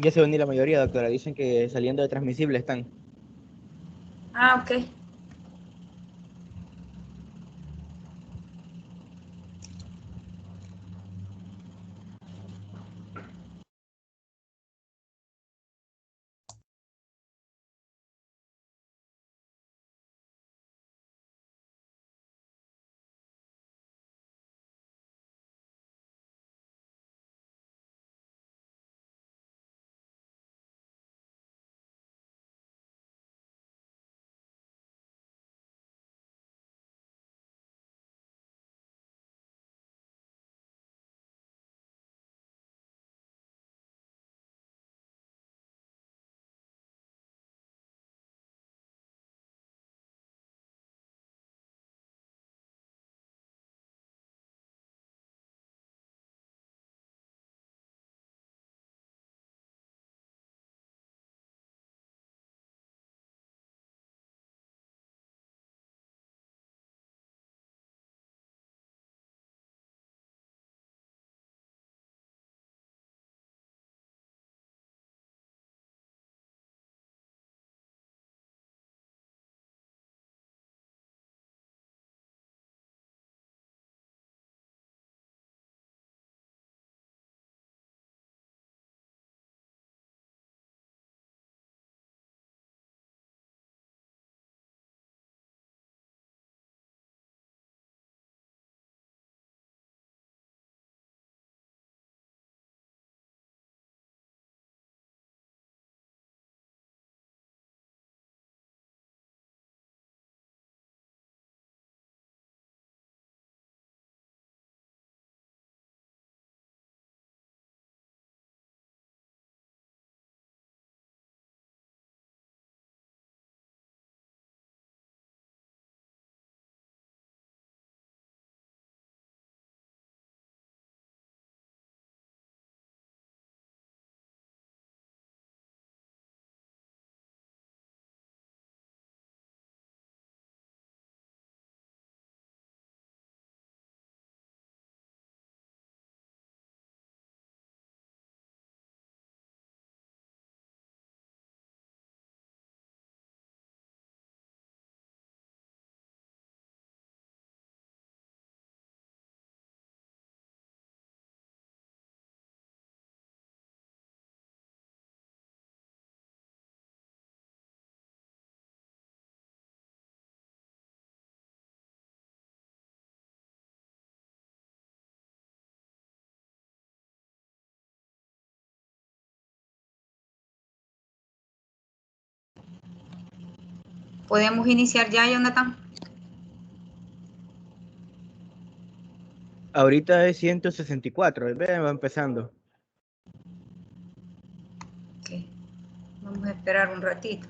Ya se van a ir la mayoría, doctora. Dicen que saliendo de transmisible están. Ah, ok. ¿Podemos iniciar ya, Jonathan? Ahorita es 164. Va empezando. Ok. Vamos a esperar un ratito.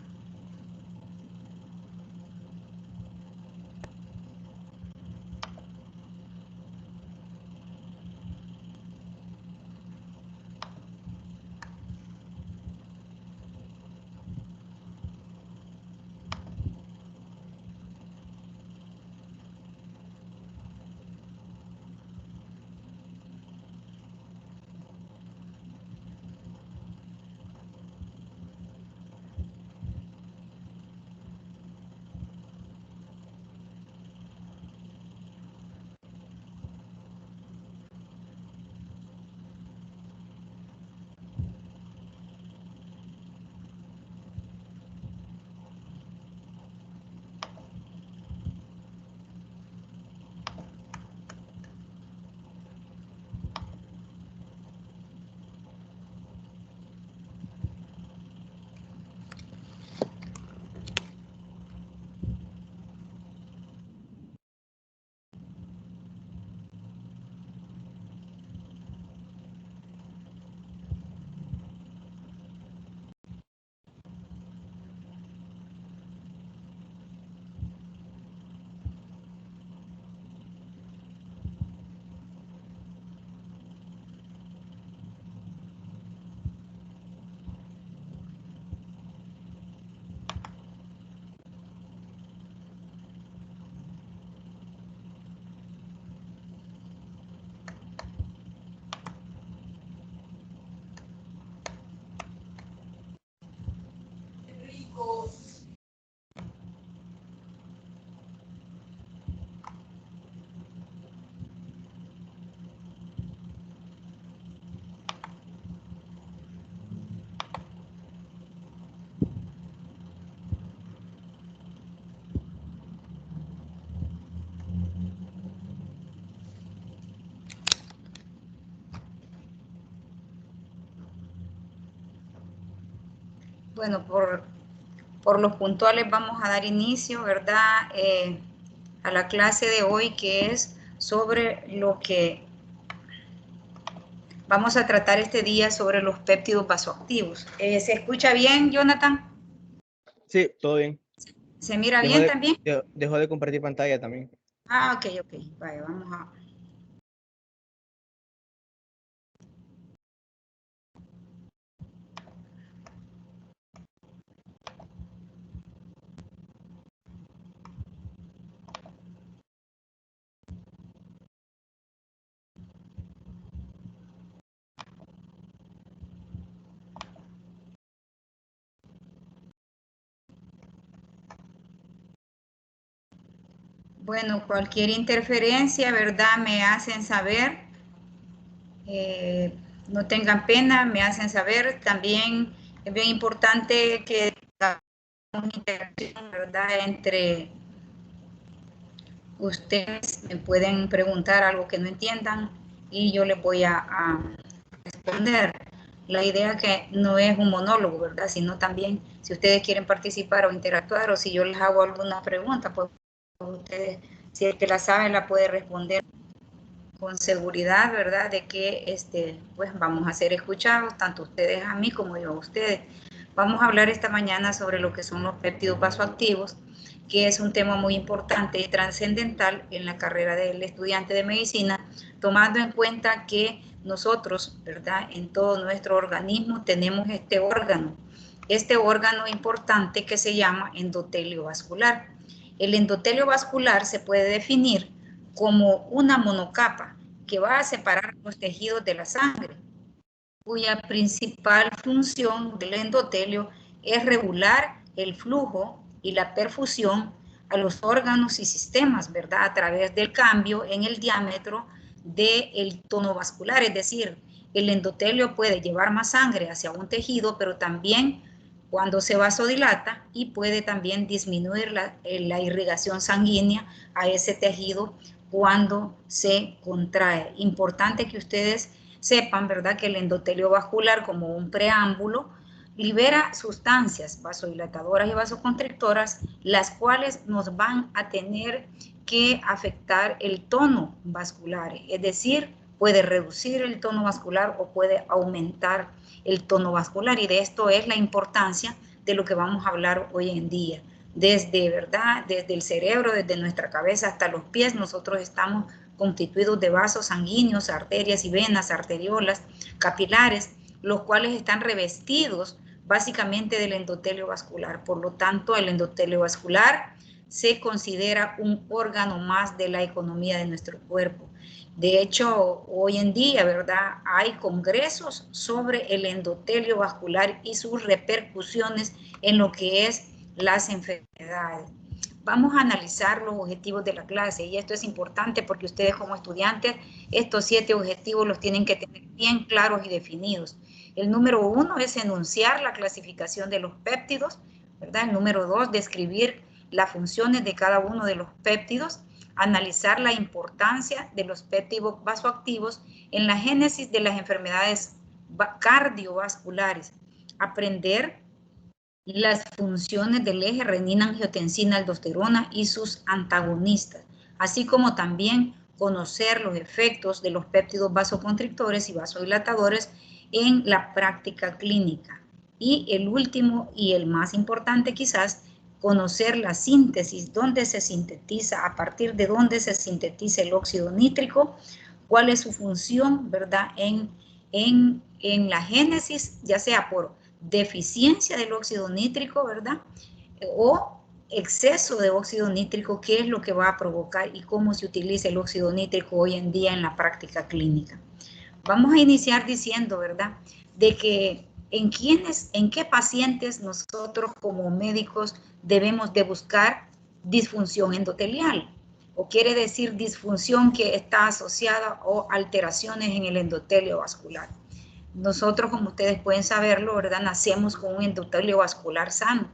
Bueno, por los puntuales vamos a dar inicio, ¿verdad? A la clase de hoy, que es sobre lo que vamos a tratar este día, sobre los péptidos vasoactivos. ¿Se escucha bien, Jonathan? Sí, todo bien. ¿Se mira bien también? Dejó de compartir pantalla también. Ah, ok, ok. Vaya, vamos a... Bueno, cualquier interferencia, ¿verdad? Me hacen saber. No tengan pena, me hacen saber. También es bien importante que hagamos una interacción, ¿verdad? Entre ustedes, me pueden preguntar algo que no entiendan y yo les voy a responder. La idea que no es un monólogo, ¿verdad? Sino también si ustedes quieren participar o interactuar, o si yo les hago alguna pregunta, pues ustedes, si el que la sabe, la puede responder con seguridad, ¿verdad? De que pues vamos a ser escuchados, tanto ustedes a mí como yo a ustedes. Vamos a hablar esta mañana sobre lo que son los péptidos vasoactivos, que es un tema muy importante y trascendental en la carrera del estudiante de medicina, tomando en cuenta que nosotros, ¿verdad? En todo nuestro organismo tenemos este órgano importante que se llama endotelio vascular. El endotelio vascular se puede definir como una monocapa que va a separar los tejidos de la sangre, cuya principal función del endotelio es regular el flujo y la perfusión a los órganos y sistemas, ¿verdad? A través del cambio en el diámetro del tono vascular, es decir, el endotelio puede llevar más sangre hacia un tejido, pero también cuando se vasodilata, y puede también disminuir la irrigación sanguínea a ese tejido cuando se contrae. Importante que ustedes sepan, ¿verdad?, que el endotelio vascular, como un preámbulo, libera sustancias vasodilatadoras y vasoconstrictoras, las cuales nos van a tener que afectar el tono vascular, es decir, puede reducir el tono vascular o puede aumentar el tono vascular, y de esto es la importancia de lo que vamos a hablar hoy en día. Desde, ¿verdad?, desde el cerebro, desde nuestra cabeza hasta los pies, nosotros estamos constituidos de vasos sanguíneos, arterias y venas, arteriolas, capilares, los cuales están revestidos básicamente del endotelio vascular. Por lo tanto, el endotelio vascular se considera un órgano más de la economía de nuestro cuerpo. De hecho, hoy en día, ¿verdad?, hay congresos sobre el endotelio vascular y sus repercusiones en lo que es las enfermedades. Vamos a analizar los objetivos de la clase, y esto es importante porque ustedes como estudiantes estos 7 objetivos los tienen que tener bien claros y definidos. El número 1 es enunciar la clasificación de los péptidos, ¿verdad? El número 2, describir las funciones de cada uno de los péptidos, analizar la importancia de los péptidos vasoactivos en la génesis de las enfermedades cardiovasculares, aprender las funciones del eje renina-angiotensina-aldosterona y sus antagonistas, así como también conocer los efectos de los péptidos vasoconstrictores y vasodilatadores en la práctica clínica. Y el último y el más importante quizás, conocer la síntesis, dónde se sintetiza, a partir de dónde se sintetiza el óxido nítrico, cuál es su función, ¿verdad?, en la génesis, ya sea por deficiencia del óxido nítrico, ¿verdad?, o exceso de óxido nítrico, qué es lo que va a provocar y cómo se utiliza el óxido nítrico hoy en día en la práctica clínica. Vamos a iniciar diciendo, ¿verdad?, de que en qué pacientes nosotros como médicos debemos de buscar disfunción endotelial, o quiere decir disfunción que está asociada o alteraciones en el endotelio vascular. Nosotros, como ustedes pueden saberlo, ¿verdad? Nacemos con un endotelio vascular sano,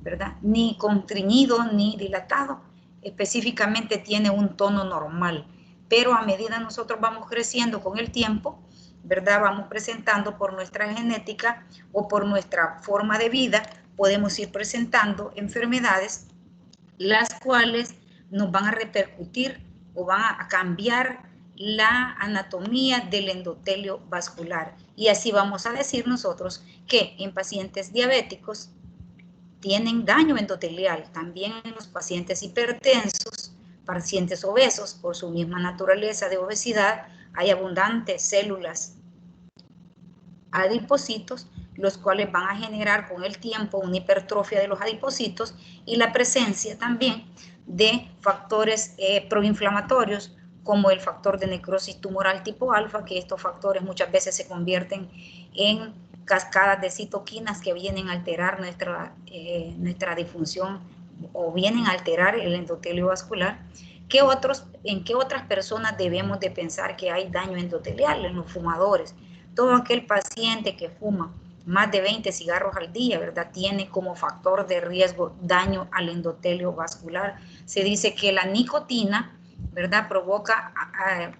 ¿verdad? Ni constriñido ni dilatado, específicamente tiene un tono normal, pero a medida nosotros vamos creciendo con el tiempo, ¿verdad? Vamos presentando por nuestra genética o por nuestra forma de vida, podemos ir presentando enfermedades las cuales nos van a repercutir o van a cambiar la anatomía del endotelio vascular. Y así vamos a decir nosotros que en pacientes diabéticos tienen daño endotelial, también en los pacientes hipertensos, pacientes obesos, por su misma naturaleza de obesidad, hay abundantes células adipocitos, los cuales van a generar con el tiempo una hipertrofia de los adipocitos y la presencia también de factores proinflamatorios como el factor de necrosis tumoral tipo alfa, que estos factores muchas veces se convierten en cascadas de citoquinas que vienen a alterar nuestra disfunción o vienen a alterar el endotelio vascular. ¿En qué otras personas debemos de pensar que hay daño endotelial? En los fumadores. Todo aquel paciente que fuma más de 20 cigarros al día, ¿verdad? Tiene como factor de riesgo daño al endotelio vascular. Se dice que la nicotina, ¿verdad? Provoca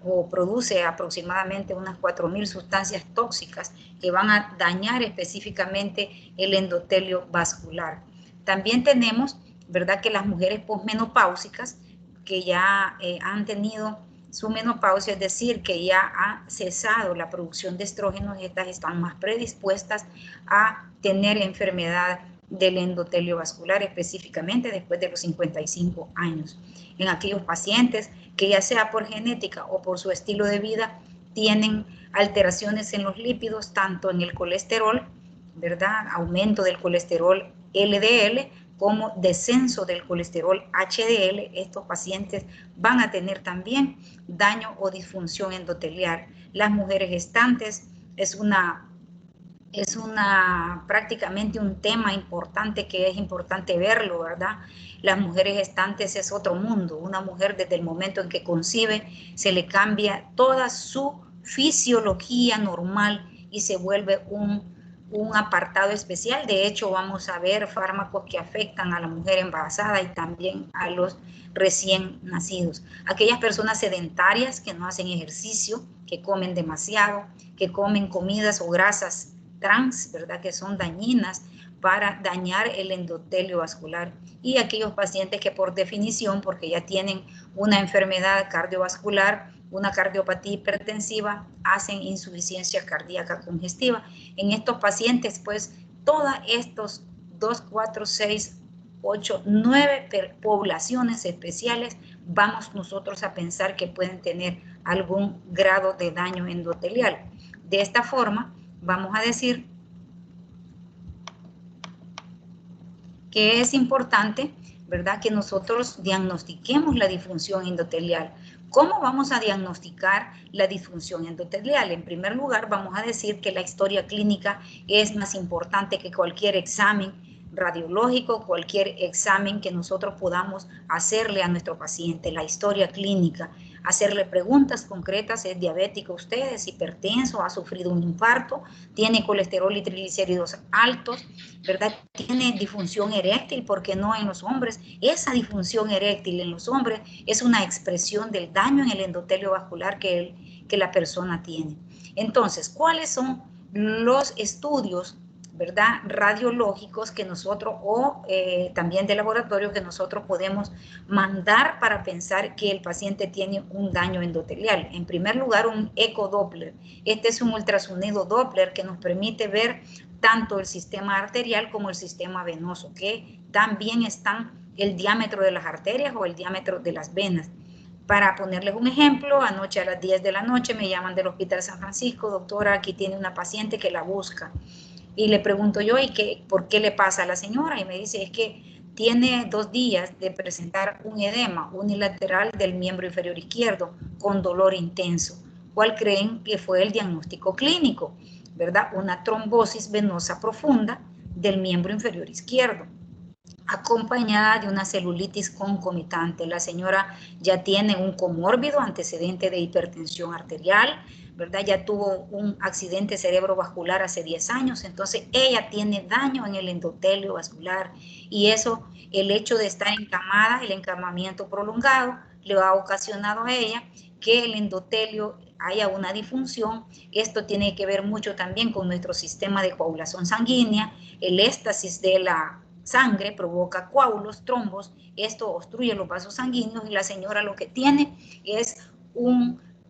o produce aproximadamente unas 4.000 sustancias tóxicas que van a dañar específicamente el endotelio vascular. También tenemos, ¿verdad? Que las mujeres posmenopáusicas que ya han tenido su menopausia, es decir, que ya ha cesado la producción de estrógenos, estas están más predispuestas a tener enfermedad del endotelio vascular, específicamente después de los 55 años. En aquellos pacientes que ya sea por genética o por su estilo de vida, tienen alteraciones en los lípidos, tanto en el colesterol, ¿verdad? Aumento del colesterol LDL, como descenso del colesterol HDL, estos pacientes van a tener también daño o disfunción endotelial. Las mujeres gestantes es prácticamente un tema importante que es importante verlo, ¿verdad? Las mujeres gestantes es otro mundo. Una mujer desde el momento en que concibe se le cambia toda su fisiología normal y se vuelve un apartado especial. De hecho, vamos a ver fármacos que afectan a la mujer embarazada y también a los recién nacidos. Aquellas personas sedentarias que no hacen ejercicio, que comen demasiado, que comen comidas o grasas trans, ¿verdad? Que son dañinas para dañar el endotelio vascular. Y aquellos pacientes que por definición, porque ya tienen una enfermedad cardiovascular, una cardiopatía hipertensiva, hacen insuficiencia cardíaca congestiva. En estos pacientes, pues, todas estos 2, 4, 6, 8, 9 poblaciones especiales, vamos nosotros a pensar que pueden tener algún grado de daño endotelial. De esta forma, vamos a decir que es importante, ¿verdad?, que nosotros diagnostiquemos la disfunción endotelial. ¿Cómo vamos a diagnosticar la disfunción endotelial? En primer lugar, vamos a decir que la historia clínica es más importante que cualquier examen radiológico, cualquier examen que nosotros podamos hacerle a nuestro paciente, la historia clínica, hacerle preguntas concretas: ¿es diabético usted? ¿Es hipertenso? ¿Ha sufrido un infarto? ¿Tiene colesterol y triglicéridos altos? ¿Verdad? ¿Tiene disfunción eréctil? ¿Por qué no en los hombres? Esa disfunción eréctil en los hombres es una expresión del daño en el endotelio vascular que la persona tiene. Entonces, ¿cuáles son los estudios, ¿verdad?, radiológicos que nosotros o también de laboratorio que nosotros podemos mandar para pensar que el paciente tiene un daño endotelial? En primer lugar, un ecodoppler. Este es un ultrasonido Doppler que nos permite ver tanto el sistema arterial como el sistema venoso, que también están el diámetro de las arterias o el diámetro de las venas. Para ponerles un ejemplo, anoche a las 10 de la noche me llaman del Hospital San Francisco: doctora, aquí tiene una paciente que la busca. Y le pregunto yo: ¿y por qué le pasa a la señora? Y me dice: es que tiene 2 días de presentar un edema unilateral del miembro inferior izquierdo con dolor intenso. ¿Cuál creen que fue el diagnóstico clínico? ¿verdad? Una trombosis venosa profunda del miembro inferior izquierdo, acompañada de una celulitis concomitante. La señora ya tiene un comórbido antecedente de hipertensión arterial, ¿verdad? Ya tuvo un accidente cerebrovascular hace 10 años, entonces ella tiene daño en el endotelio vascular y eso, el hecho de estar encamada, el encamamiento prolongado, le ha ocasionado a ella que el endotelio haya una disfunción. Esto tiene que ver mucho también con nuestro sistema de coagulación sanguínea, el éstasis de la sangre provoca coágulos, trombos, esto obstruye los vasos sanguíneos y la señora lo que tiene es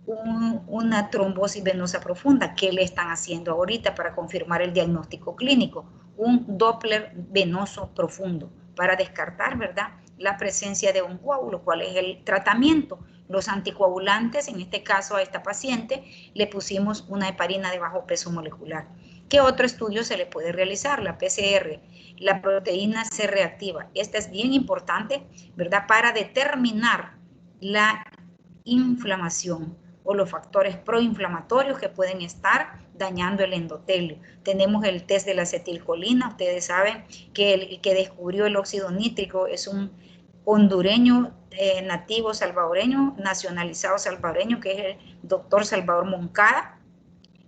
una trombosis venosa profunda. ¿Qué le están haciendo ahorita para confirmar el diagnóstico clínico? Un Doppler venoso profundo para descartar, ¿verdad?, la presencia de un coágulo. ¿Cuál es el tratamiento? Los anticoagulantes, en este caso a esta paciente, le pusimos una heparina de bajo peso molecular. ¿Qué otro estudio se le puede realizar? La PCR, la proteína C reactiva. Esta es bien importante, ¿verdad?, para determinar la inflamación o los factores proinflamatorios que pueden estar dañando el endotelio. Tenemos el test de la acetilcolina. Ustedes saben que el que descubrió el óxido nítrico es un hondureño nativo salvadoreño, nacionalizado salvadoreño, que es el doctor Salvador Moncada.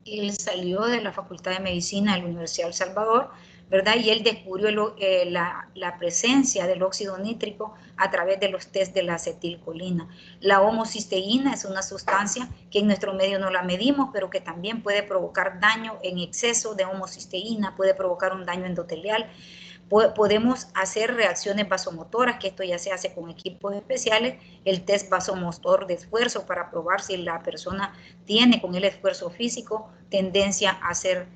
Él salió de la Facultad de Medicina de la Universidad del Salvador, ¿verdad? Y él descubrió la presencia del óxido nítrico a través de los test de la acetilcolina. La homocisteína es una sustancia que en nuestro medio no la medimos, pero que también puede provocar daño en exceso de homocisteína, puede provocar un daño endotelial. Podemos hacer reacciones vasomotoras, que esto ya se hace con equipos especiales, el test vasomotor de esfuerzo para probar si la persona tiene con el esfuerzo físico tendencia a hacer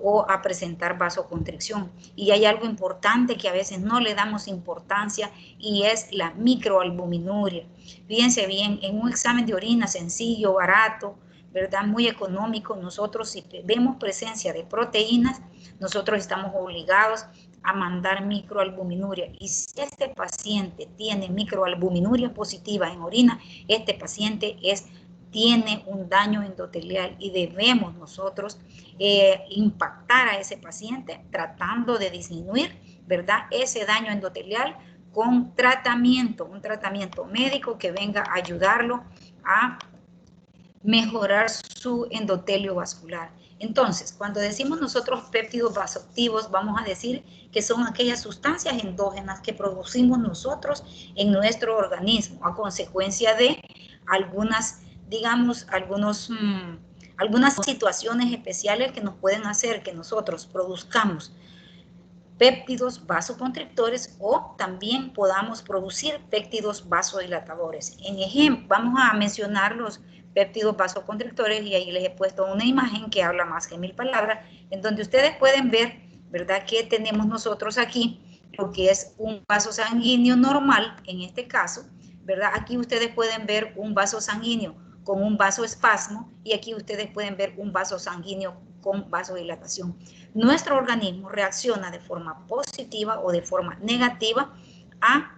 o a presentar vasoconstricción. Y hay algo importante que a veces no le damos importancia y es la microalbuminuria. Fíjense bien, en un examen de orina sencillo, barato, ¿verdad?, muy económico, nosotros si vemos presencia de proteínas, nosotros estamos obligados a mandar microalbuminuria. Y si este paciente tiene microalbuminuria positiva en orina, este paciente tiene un daño endotelial y debemos nosotros impactar a ese paciente tratando de disminuir, ¿verdad?, ese daño endotelial con tratamiento, un tratamiento médico que venga a ayudarlo a mejorar su endotelio vascular. Entonces, cuando decimos nosotros péptidos vasoactivos, vamos a decir que son aquellas sustancias endógenas que producimos nosotros en nuestro organismo a consecuencia de algunas, digamos, algunas situaciones especiales que nos pueden hacer que nosotros produzcamos péptidos vasoconstrictores o también podamos producir péptidos vasodilatadores. En ejemplo, vamos a mencionar los péptidos vasoconstrictores y ahí les he puesto una imagen que habla más que 1000 palabras, en donde ustedes pueden ver, ¿verdad?, que tenemos nosotros aquí lo que es un vaso sanguíneo normal, en este caso, ¿verdad? Aquí ustedes pueden ver un vaso sanguíneo con un vasoespasmo y aquí ustedes pueden ver un vaso sanguíneo con vasodilatación. Nuestro organismo reacciona de forma positiva o de forma negativa a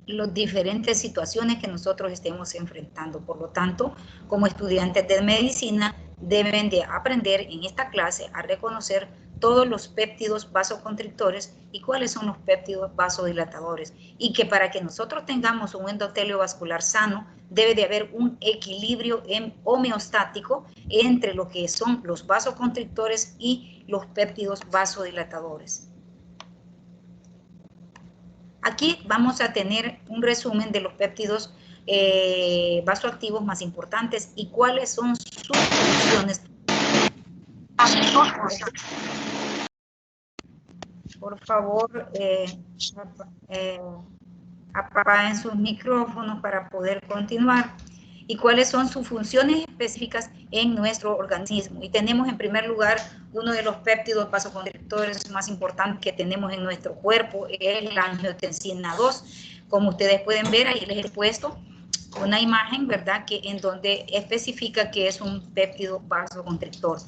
las diferentes situaciones que nosotros estemos enfrentando. Por lo tanto, como estudiantes de medicina, deben de aprender en esta clase a reconocer todos los péptidos vasoconstrictores y cuáles son los péptidos vasodilatadores. Y que para que nosotros tengamos un endotelio vascular sano, debe de haber un equilibrio homeostático entre lo que son los vasoconstrictores y los péptidos vasodilatadores. Aquí vamos a tener un resumen de los péptidos vasoactivos más importantes y cuáles son sus funciones. Por favor, apaguen sus micrófonos para poder continuar. Y cuáles son sus funciones específicas en nuestro organismo. Y tenemos en primer lugar uno de los péptidos vasoconstrictores más importantes que tenemos en nuestro cuerpo, es la angiotensina 2. Como ustedes pueden ver, ahí les he puesto una imagen, ¿verdad?, que en donde especifica que es un péptido vasoconstrictor.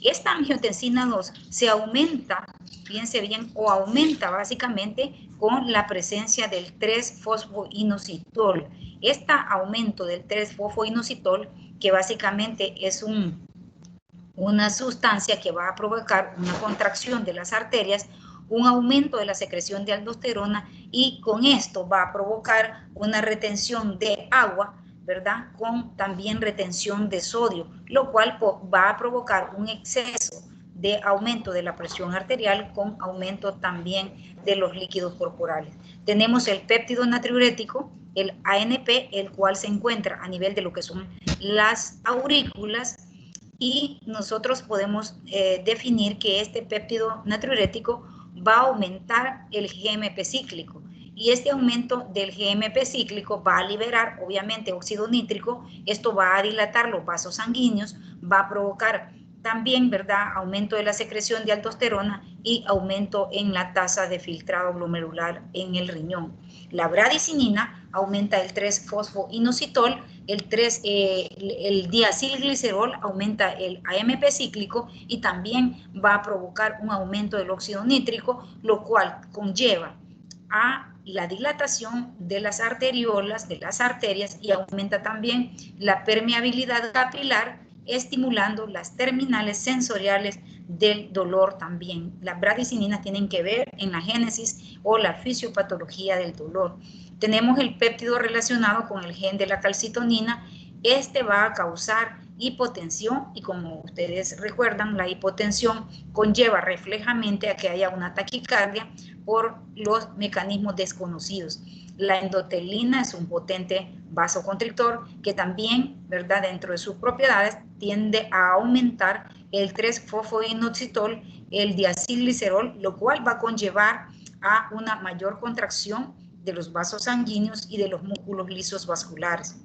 Esta angiotensina 2 se aumenta, fíjense bien, o aumenta básicamente con la presencia del 3-fosfoinositol. Este aumento del 3-fosfoinositol, que básicamente es un una sustancia que va a provocar una contracción de las arterias, un aumento de la secreción de aldosterona y con esto va a provocar una retención de agua, ¿verdad? Con también retención de sodio, lo cual va a provocar un exceso de aumento de la presión arterial con aumento también de los líquidos corporales. Tenemos el péptido natriurético, el ANP, el cual se encuentra a nivel de lo que son las aurículas, y nosotros podemos definir que este péptido natriurético va a aumentar el GMP cíclico, y este aumento del GMP cíclico va a liberar obviamente óxido nítrico. Esto va a dilatar los vasos sanguíneos, va a provocar también, ¿verdad?, aumento de la secreción de aldosterona y aumento en la tasa de filtrado glomerular en el riñón. La bradicinina aumenta el 3-fosfoinositol, el diacilglicerol aumenta el AMP cíclico y también va a provocar un aumento del óxido nítrico, lo cual conlleva a la dilatación de las arteriolas, de las arterias, y aumenta también la permeabilidad capilar, estimulando las terminales sensoriales del dolor también. Las bradicininas tienen que ver en la génesis o la fisiopatología del dolor. Tenemos el péptido relacionado con el gen de la calcitonina. Este va a causar hipotensión y, como ustedes recuerdan, la hipotensión conlleva reflejamente a que haya una taquicardia por los mecanismos desconocidos. La endotelina es un potente vasoconstrictor que también, ¿verdad?, dentro de sus propiedades tiende a aumentar el 3-fosfoinositol, el diacilglicerol, lo cual va a conllevar a una mayor contracción de los vasos sanguíneos y de los músculos lisos vasculares.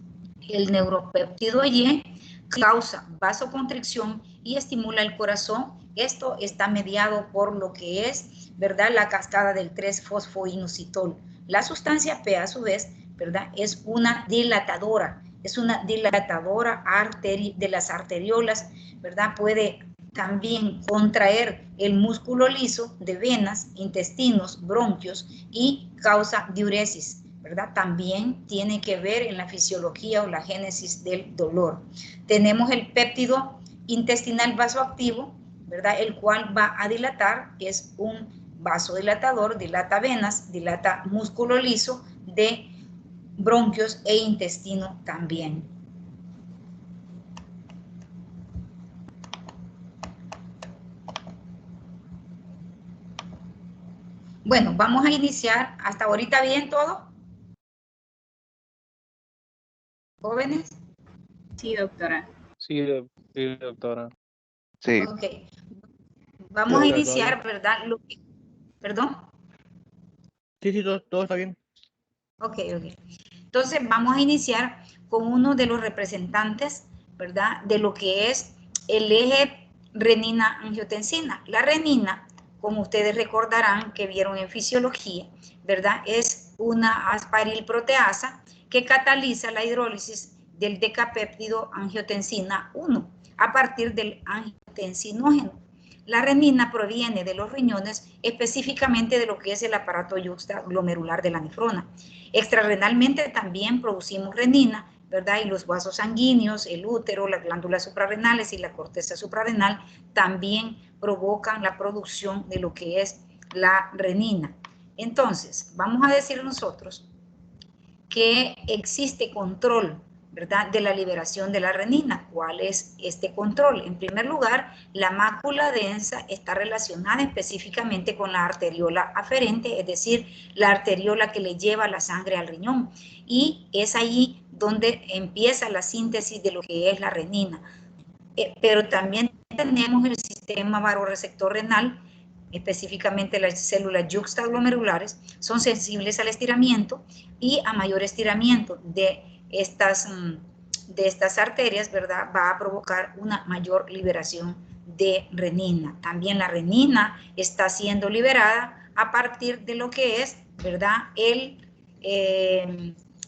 El neuropéptido Y causa vasoconstricción y estimula el corazón. Esto está mediado por lo que es, ¿verdad?, la cascada del 3-fosfoinositol. La sustancia P, a su vez, ¿verdad?, es una dilatadora de las arteriolas, ¿verdad? Puede también contraer el músculo liso de venas, intestinos, bronquios y causa diuresis, ¿verdad? También tiene que ver en la fisiología o la génesis del dolor. Tenemos el péptido intestinal vasoactivo, ¿verdad?, el cual va a dilatar, es un vasodilatador, dilata venas, dilata músculo liso de bronquios e intestino también. Bueno, vamos a iniciar. ¿Hasta ahorita bien todo? ¿Jóvenes? Sí, doctora. Sí, doctora. Sí. Ok. Vamos a iniciar, ¿verdad? ¿Perdón? Sí, todo está bien. Ok. Entonces, vamos a iniciar con uno de los representantes, ¿verdad?, de lo que es el eje renina-angiotensina. La renina, como ustedes recordarán que vieron en fisiología, ¿verdad?, es una asparilproteasa que cataliza la hidrólisis del decapéptido angiotensina 1 a partir del angiotensinógeno. La renina proviene de los riñones, específicamente de lo que es el aparato yuxtaglomerular de la nefrona. Extrarrenalmente también producimos renina, ¿verdad? Y los vasos sanguíneos, el útero, las glándulas suprarrenales y la corteza suprarrenal también provocan la producción de lo que es la renina. Entonces, vamos a decir nosotros que existe control, ¿verdad?, de la liberación de la renina. ¿Cuál es este control? En primer lugar, la mácula densa está relacionada específicamente con la arteriola aferente, es decir, la arteriola que le lleva la sangre al riñón, y es allí donde empieza la síntesis de lo que es la renina. Pero también tenemos el sistema vasoreceptor renal, específicamente las células yuxtaglomerulares, son sensibles al estiramiento, y a mayor estiramiento de estas arterias, ¿verdad?, va a provocar una mayor liberación de renina. También la renina está siendo liberada a partir de lo que es, ¿verdad?, el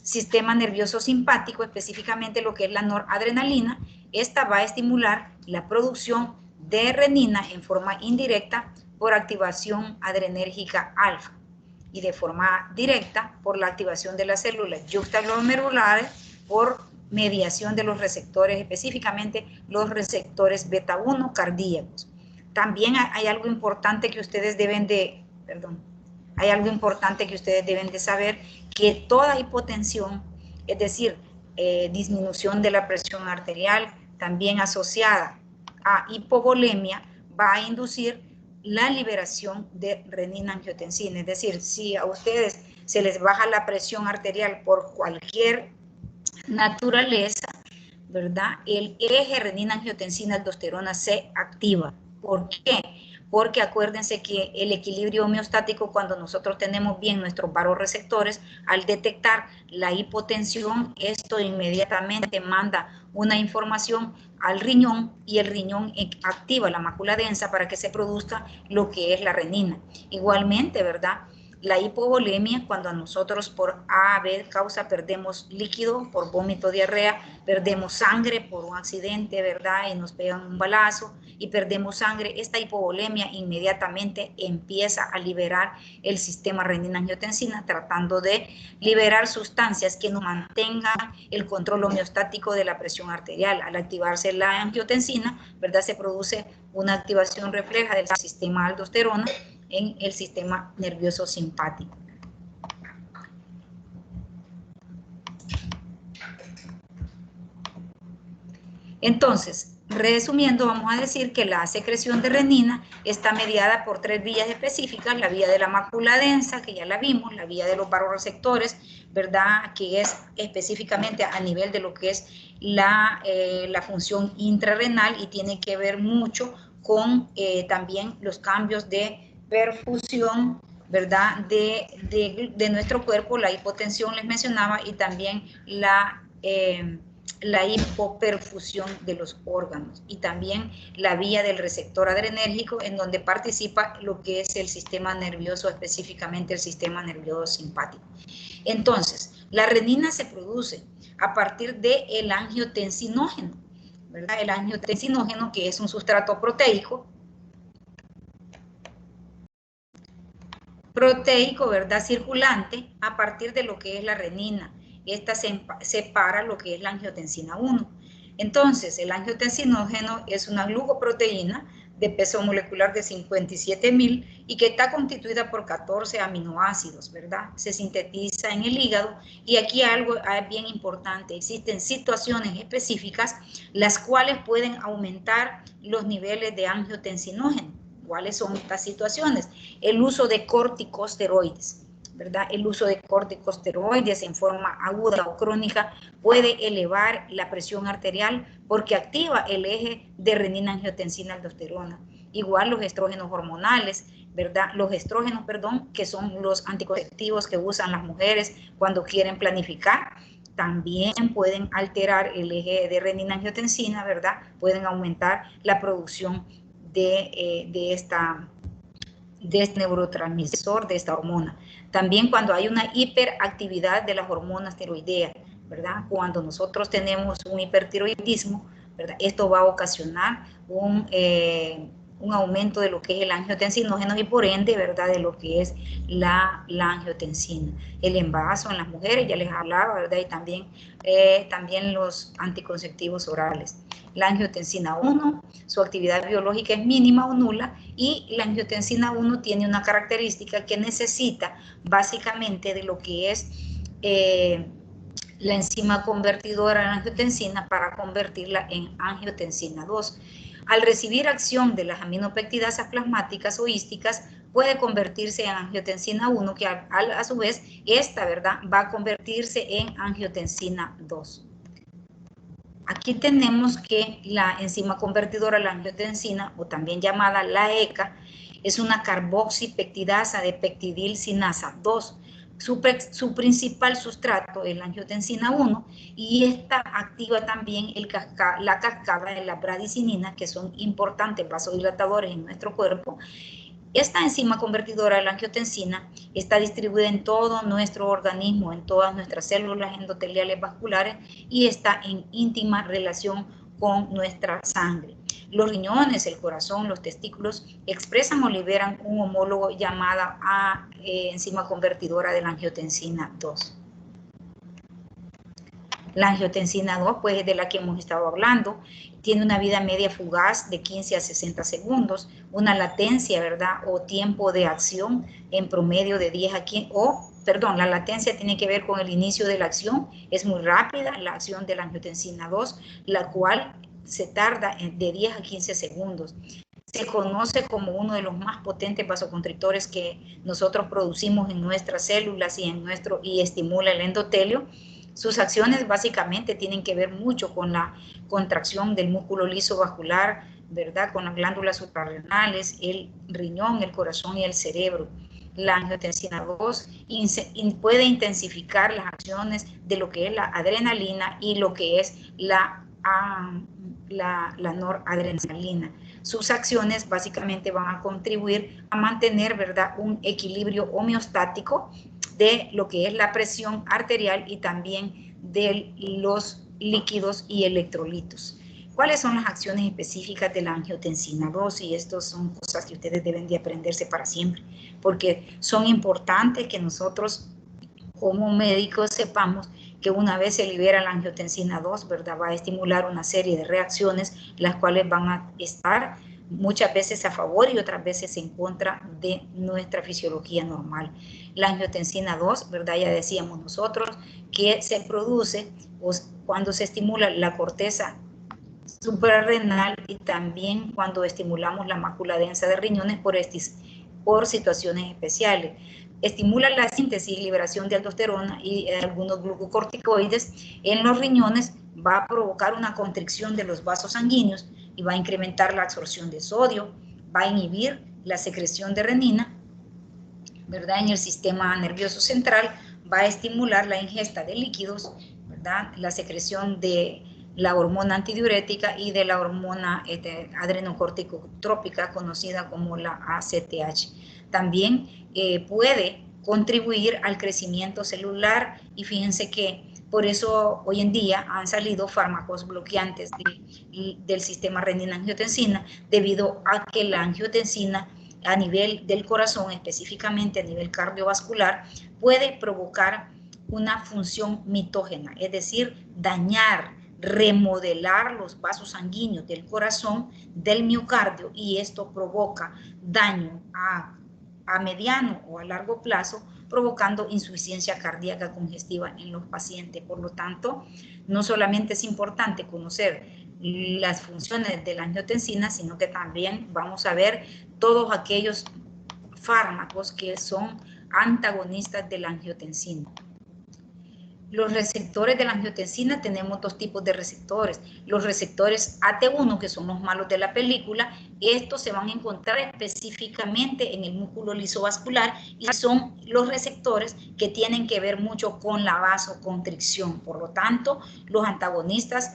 sistema nervioso simpático, específicamente lo que es la noradrenalina. Esta va a estimular la producción de renina en forma indirecta por activación adrenérgica alfa, y de forma directa por la activación de las células yuxtaglomerulares por mediación de los receptores, específicamente los receptores beta 1 cardíacos. También hay algo importante que ustedes deben de, hay algo importante que ustedes deben de saber, que toda hipotensión, es decir, disminución de la presión arterial, también asociada a hipovolemia, va a inducir la liberación de renina-angiotensina. Es decir, si a ustedes se les baja la presión arterial por cualquier naturaleza, ¿verdad? El eje renina-angiotensina-aldosterona se activa. ¿Por qué? Porque acuérdense que el equilibrio homeostático, cuando nosotros tenemos bien nuestros vasoreceptores, al detectar la hipotensión, esto inmediatamente manda una información al riñón y el riñón activa la mácula densa para que se produzca lo que es la renina. Igualmente, ¿verdad? La hipovolemia, cuando a nosotros por A, B causa perdemos líquido, por vómito, diarrea, perdemos sangre por un accidente, ¿verdad? Y nos pegan un balazo y perdemos sangre. Esta hipovolemia inmediatamente empieza a liberar el sistema renina-angiotensina, tratando de liberar sustancias que nos mantengan el control homeostático de la presión arterial. Al activarse la angiotensina, ¿verdad? Se produce una activación refleja del sistema aldosterona en el sistema nervioso simpático. Entonces, resumiendo, vamos a decir que la secreción de renina está mediada por 3 vías específicas: la vía de la mácula densa, que ya la vimos, la vía de los vasoreceptores, ¿verdad?, que es específicamente a nivel de lo que es la función intrarrenal y tiene que ver mucho con también los cambios de perfusión, ¿verdad?, de nuestro cuerpo, la hipotensión les mencionaba, y también la hipoperfusión de los órganos, y también la vía del receptor adrenérgico, en donde participa lo que es el sistema nervioso, específicamente el sistema nervioso simpático. Entonces, la renina se produce a partir del angiotensinógeno, ¿verdad? El angiotensinógeno, que es un sustrato proteico, ¿verdad?, circulante, a partir de lo que es la renina. Esta separa lo que es la angiotensina 1. Entonces, el angiotensinógeno es una glucoproteína de peso molecular de 57.000 y que está constituida por 14 aminoácidos, ¿verdad? Se sintetiza en el hígado, y aquí algo bien importante: existen situaciones específicas las cuales pueden aumentar los niveles de angiotensinógeno. ¿Cuáles son estas situaciones? El uso de corticosteroides, ¿verdad? El uso de corticosteroides en forma aguda o crónica puede elevar la presión arterial porque activa el eje de renina-angiotensina-aldosterona. Igual los estrógenos hormonales, ¿verdad? Los estrógenos, que son los anticonceptivos que usan las mujeres cuando quieren planificar, también pueden alterar el eje de renina-angiotensina, ¿verdad? Pueden aumentar la producción de este neurotransmisor, de esta hormona. También cuando hay una hiperactividad de las hormonas tiroideas, ¿verdad? Cuando nosotros tenemos un hipertiroidismo, ¿verdad?, esto va a ocasionar un aumento de lo que es el angiotensinógeno y por ende, ¿verdad?, de lo que es la angiotensina. El embarazo en las mujeres, ya les hablaba, ¿verdad?, y también los anticonceptivos orales. La angiotensina 1, su actividad biológica es mínima o nula, y la angiotensina 1 tiene una característica que necesita básicamente de lo que es la enzima convertidora de la angiotensina para convertirla en angiotensina 2. Al recibir acción de las aminopeptidasas plasmáticas o hísticas, puede convertirse en angiotensina 1, que a su vez esta, ¿verdad?, va a convertirse en angiotensina 2. Aquí tenemos que la enzima convertidora de la angiotensina, o también llamada la ECA, es una carboxipeptidasa de peptidilcinasa 2. Su principal sustrato es la angiotensina 1, y esta activa también la cascada de la bradicinina, que son importantes vasodilatadores en nuestro cuerpo. Esta enzima convertidora de la angiotensina está distribuida en todo nuestro organismo, en todas nuestras células endoteliales vasculares, y está en íntima relación con nuestra sangre. Los riñones, el corazón, los testículos expresan o liberan un homólogo llamada enzima convertidora de la angiotensina 2. La angiotensina 2, pues es de la que hemos estado hablando, tiene una vida media fugaz de 15 a 60 segundos, una latencia, ¿verdad? O tiempo de acción en promedio de 10 a 15, la latencia tiene que ver con el inicio de la acción, es muy rápida la acción de la angiotensina 2, la cual se tarda de 10 a 15 segundos. Se conoce como uno de los más potentes vasoconstrictores que nosotros producimos en nuestras células y estimula el endotelio. Sus acciones básicamente tienen que ver mucho con la contracción del músculo liso vascular, ¿verdad? Con las glándulas suprarrenales, el riñón, el corazón y el cerebro. La angiotensina 2 puede intensificar las acciones de lo que es la adrenalina y lo que es la noradrenalina. Sus acciones básicamente van a contribuir a mantener, ¿verdad?, un equilibrio homeostático de lo que es la presión arterial y también de los líquidos y electrolitos. ¿Cuáles son las acciones específicas de la angiotensina 2? Y estas son cosas que ustedes deben de aprenderse para siempre, porque son importantes que nosotros como médicos sepamos que una vez se libera la angiotensina 2, ¿verdad?, va a estimular una serie de reacciones, las cuales van a estar muchas veces a favor y otras veces en contra de nuestra fisiología normal. La angiotensina 2, ¿verdad?, ya decíamos nosotros que se produce cuando se estimula la corteza suprarrenal y también cuando estimulamos la mácula densa de riñones por situaciones especiales. Estimula la síntesis y liberación de aldosterona y algunos glucocorticoides en los riñones, va a provocar una constricción de los vasos sanguíneos y va a incrementar la absorción de sodio, va a inhibir la secreción de renina, ¿verdad?, en el sistema nervioso central, va a estimular la ingesta de líquidos, ¿verdad?, la secreción de la hormona antidiurética y de la hormona adrenocorticotrópica conocida como la ACTH. También puede contribuir al crecimiento celular y fíjense que por eso hoy en día han salido fármacos bloqueantes del sistema renina-angiotensina debido a que la angiotensina a nivel del corazón, específicamente a nivel cardiovascular, puede provocar una función mitógena, es decir, dañar, remodelar los vasos sanguíneos del corazón, del miocardio, y esto provoca daño a mediano o a largo plazo, provocando insuficiencia cardíaca congestiva en los pacientes. Por lo tanto, no solamente es importante conocer las funciones de la angiotensina, sino que también vamos a ver todos aquellos fármacos que son antagonistas de la angiotensina. Los receptores de la angiotensina, tenemos dos tipos de receptores. Los receptores AT1, que son los malos de la película, estos se van a encontrar específicamente en el músculo lisovascular y son los receptores que tienen que ver mucho con la vasoconstricción. Por lo tanto, los antagonistas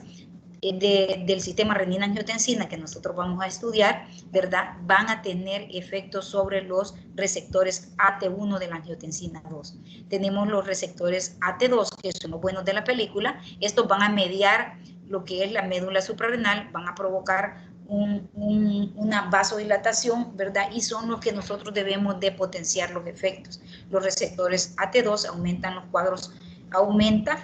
del sistema renina-angiotensina que nosotros vamos a estudiar, ¿verdad?, van a tener efectos sobre los receptores AT1 de la angiotensina 2. Tenemos los receptores AT2, que son los buenos de la película. Estos van a mediar lo que es la médula suprarrenal, van a provocar una vasodilatación, ¿verdad? Y son los que nosotros debemos de potenciar los efectos. Los receptores AT2 aumentan los cuadros,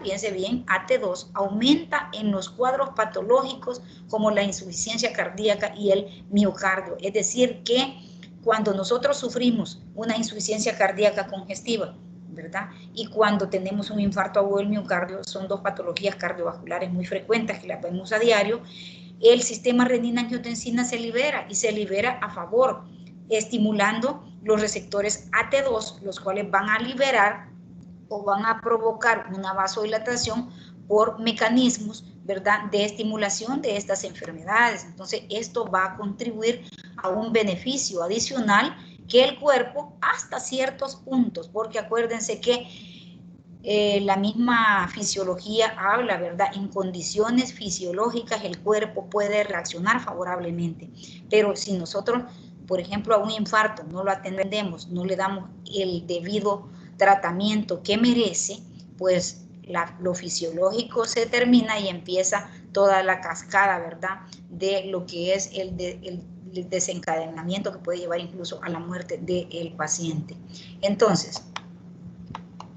fíjense bien, AT2 aumenta en los cuadros patológicos como la insuficiencia cardíaca y el miocardio. Es decir, que cuando nosotros sufrimos una insuficiencia cardíaca congestiva, ¿verdad?, y cuando tenemos un infarto agudo del miocardio, son dos patologías cardiovasculares muy frecuentes que las vemos a diario. El sistema renina-angiotensina se libera y se libera a favor, estimulando los receptores AT2, los cuales van a liberar o van a provocar una vasodilatación por mecanismos, ¿verdad?, de estimulación de estas enfermedades. Entonces, esto va a contribuir a un beneficio adicional que el cuerpo hasta ciertos puntos, porque acuérdense que la misma fisiología habla, ¿verdad?, en condiciones fisiológicas el cuerpo puede reaccionar favorablemente, pero si nosotros, por ejemplo, a un infarto no lo atendemos, no le damos el debido tratamiento que merece, pues lo fisiológico se termina y empieza toda la cascada, ¿verdad?, de lo que es el desencadenamiento que puede llevar incluso a la muerte del paciente. Entonces,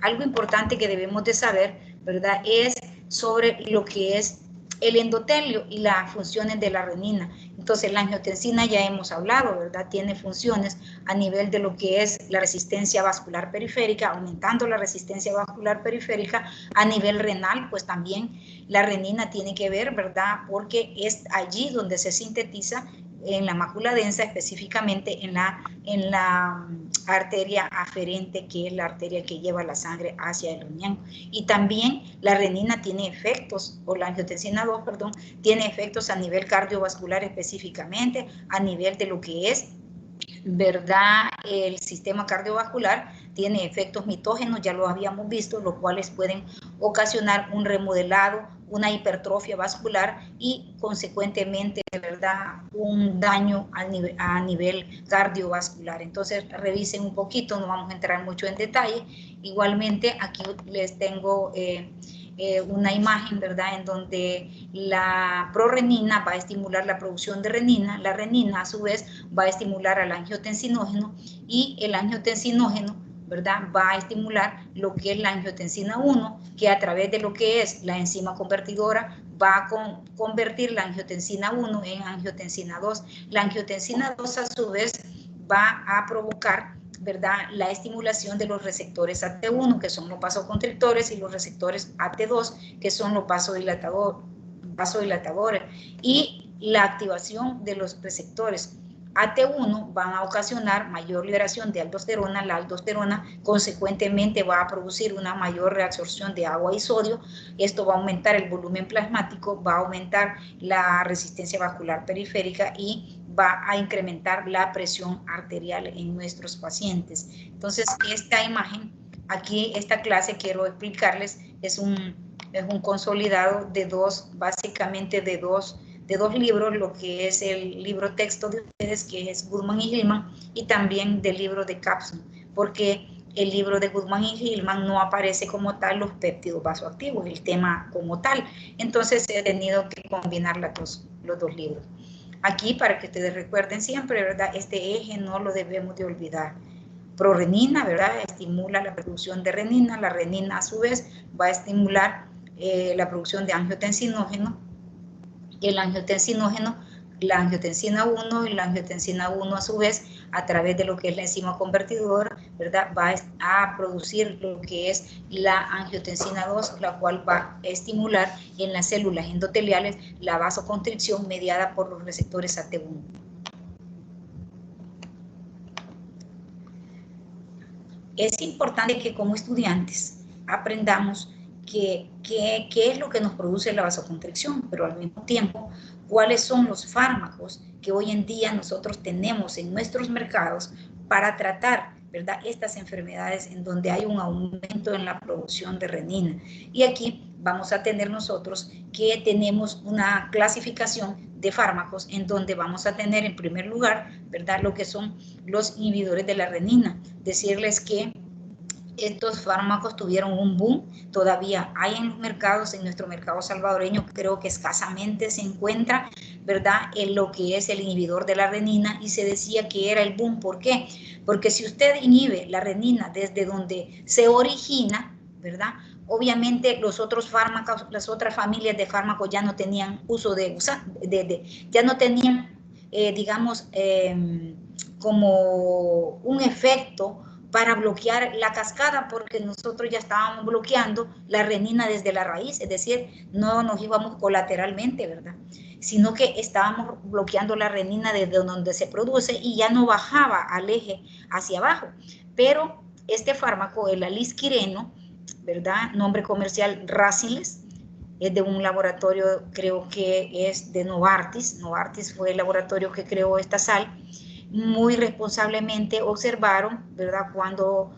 algo importante que debemos de saber, ¿verdad?, es sobre lo que es el endotelio y las funciones de la renina. Entonces, la angiotensina ya hemos hablado, ¿verdad? Tiene funciones a nivel de lo que es la resistencia vascular periférica, aumentando la resistencia vascular periférica. A nivel renal, pues también la renina tiene que ver, ¿verdad? Porque es allí donde se sintetiza en la mácula densa, específicamente en la arteria aferente, que es la arteria que lleva la sangre hacia el riñón. Y también la renina tiene efectos, o la angiotensina 2, perdón, tiene efectos a nivel cardiovascular específicamente, a nivel de lo que es, ¿verdad? El sistema cardiovascular tiene efectos mitógenos, ya lo habíamos visto, los cuales pueden ocasionar un remodelado, una hipertrofia vascular y consecuentemente, ¿verdad?, un daño a nivel cardiovascular. Entonces, revisen un poquito, no vamos a entrar mucho en detalle. Igualmente, aquí les tengo una imagen, ¿verdad?, en donde la prorenina va a estimular la producción de renina, la renina a su vez va a estimular al angiotensinógeno y el angiotensinógeno, ¿verdad?, va a estimular lo que es la angiotensina 1, que a través de lo que es la enzima convertidora va a convertir la angiotensina 1 en angiotensina 2. La angiotensina 2 a su vez va a provocar, ¿verdad?, la estimulación de los receptores AT1, que son los vasoconstrictores, y los receptores AT2, que son los vasodilatadores, y la activación de los receptores AT1 van a ocasionar mayor liberación de aldosterona. La aldosterona consecuentemente va a producir una mayor reabsorción de agua y sodio. Esto va a aumentar el volumen plasmático, va a aumentar la resistencia vascular periférica y va a incrementar la presión arterial en nuestros pacientes. Entonces, esta imagen, aquí, esta clase, quiero explicarles, es un consolidado de básicamente de dos libros, lo que es el libro texto de ustedes, que es Goodman y Hillman, y también del libro de Capson, porque el libro de Goodman y Hillman no aparece como tal los péptidos vasoactivos, el tema como tal. Entonces he tenido que combinar los dos libros. Aquí, para que ustedes recuerden siempre, ¿verdad?, este eje no lo debemos de olvidar. Prorenina, ¿verdad?, estimula la producción de renina. La renina, a su vez, va a estimular la producción de angiotensinógeno. El angiotensinógeno, la angiotensina 1 y la angiotensina 1 a su vez, a través de lo que es la enzima convertidora, ¿verdad?, va a producir lo que es la angiotensina 2, la cual va a estimular en las células endoteliales la vasoconstricción mediada por los receptores AT1. Es importante que como estudiantes aprendamos qué es lo que nos produce la vasoconstricción, pero al mismo tiempo, cuáles son los fármacos que hoy en día nosotros tenemos en nuestros mercados para tratar, ¿verdad?, estas enfermedades en donde hay un aumento en la producción de renina. Y aquí vamos a tener nosotros que tenemos una clasificación de fármacos en donde vamos a tener en primer lugar, ¿verdad?, lo que son los inhibidores de la renina. Decirles que estos fármacos tuvieron un boom, todavía hay en los mercados, en nuestro mercado salvadoreño creo que escasamente se encuentra, ¿verdad?, en lo que es el inhibidor de la renina, y se decía que era el boom. ¿Por qué? Porque si usted inhibe la renina desde donde se origina, ¿verdad?, obviamente los otros fármacos, las otras familias de fármacos ya no tenían uso ya no tenían, digamos, como un efecto para bloquear la cascada, porque nosotros ya estábamos bloqueando la renina desde la raíz, es decir, no nos íbamos colateralmente, ¿verdad?, sino que estábamos bloqueando la renina desde donde se produce y ya no bajaba al eje hacia abajo. Pero este fármaco, el alisquireno, ¿verdad?, nombre comercial Raciles, es de un laboratorio, creo que es de Novartis. Novartis fue el laboratorio que creó esta sal. Muy responsablemente observaron, ¿verdad?, cuando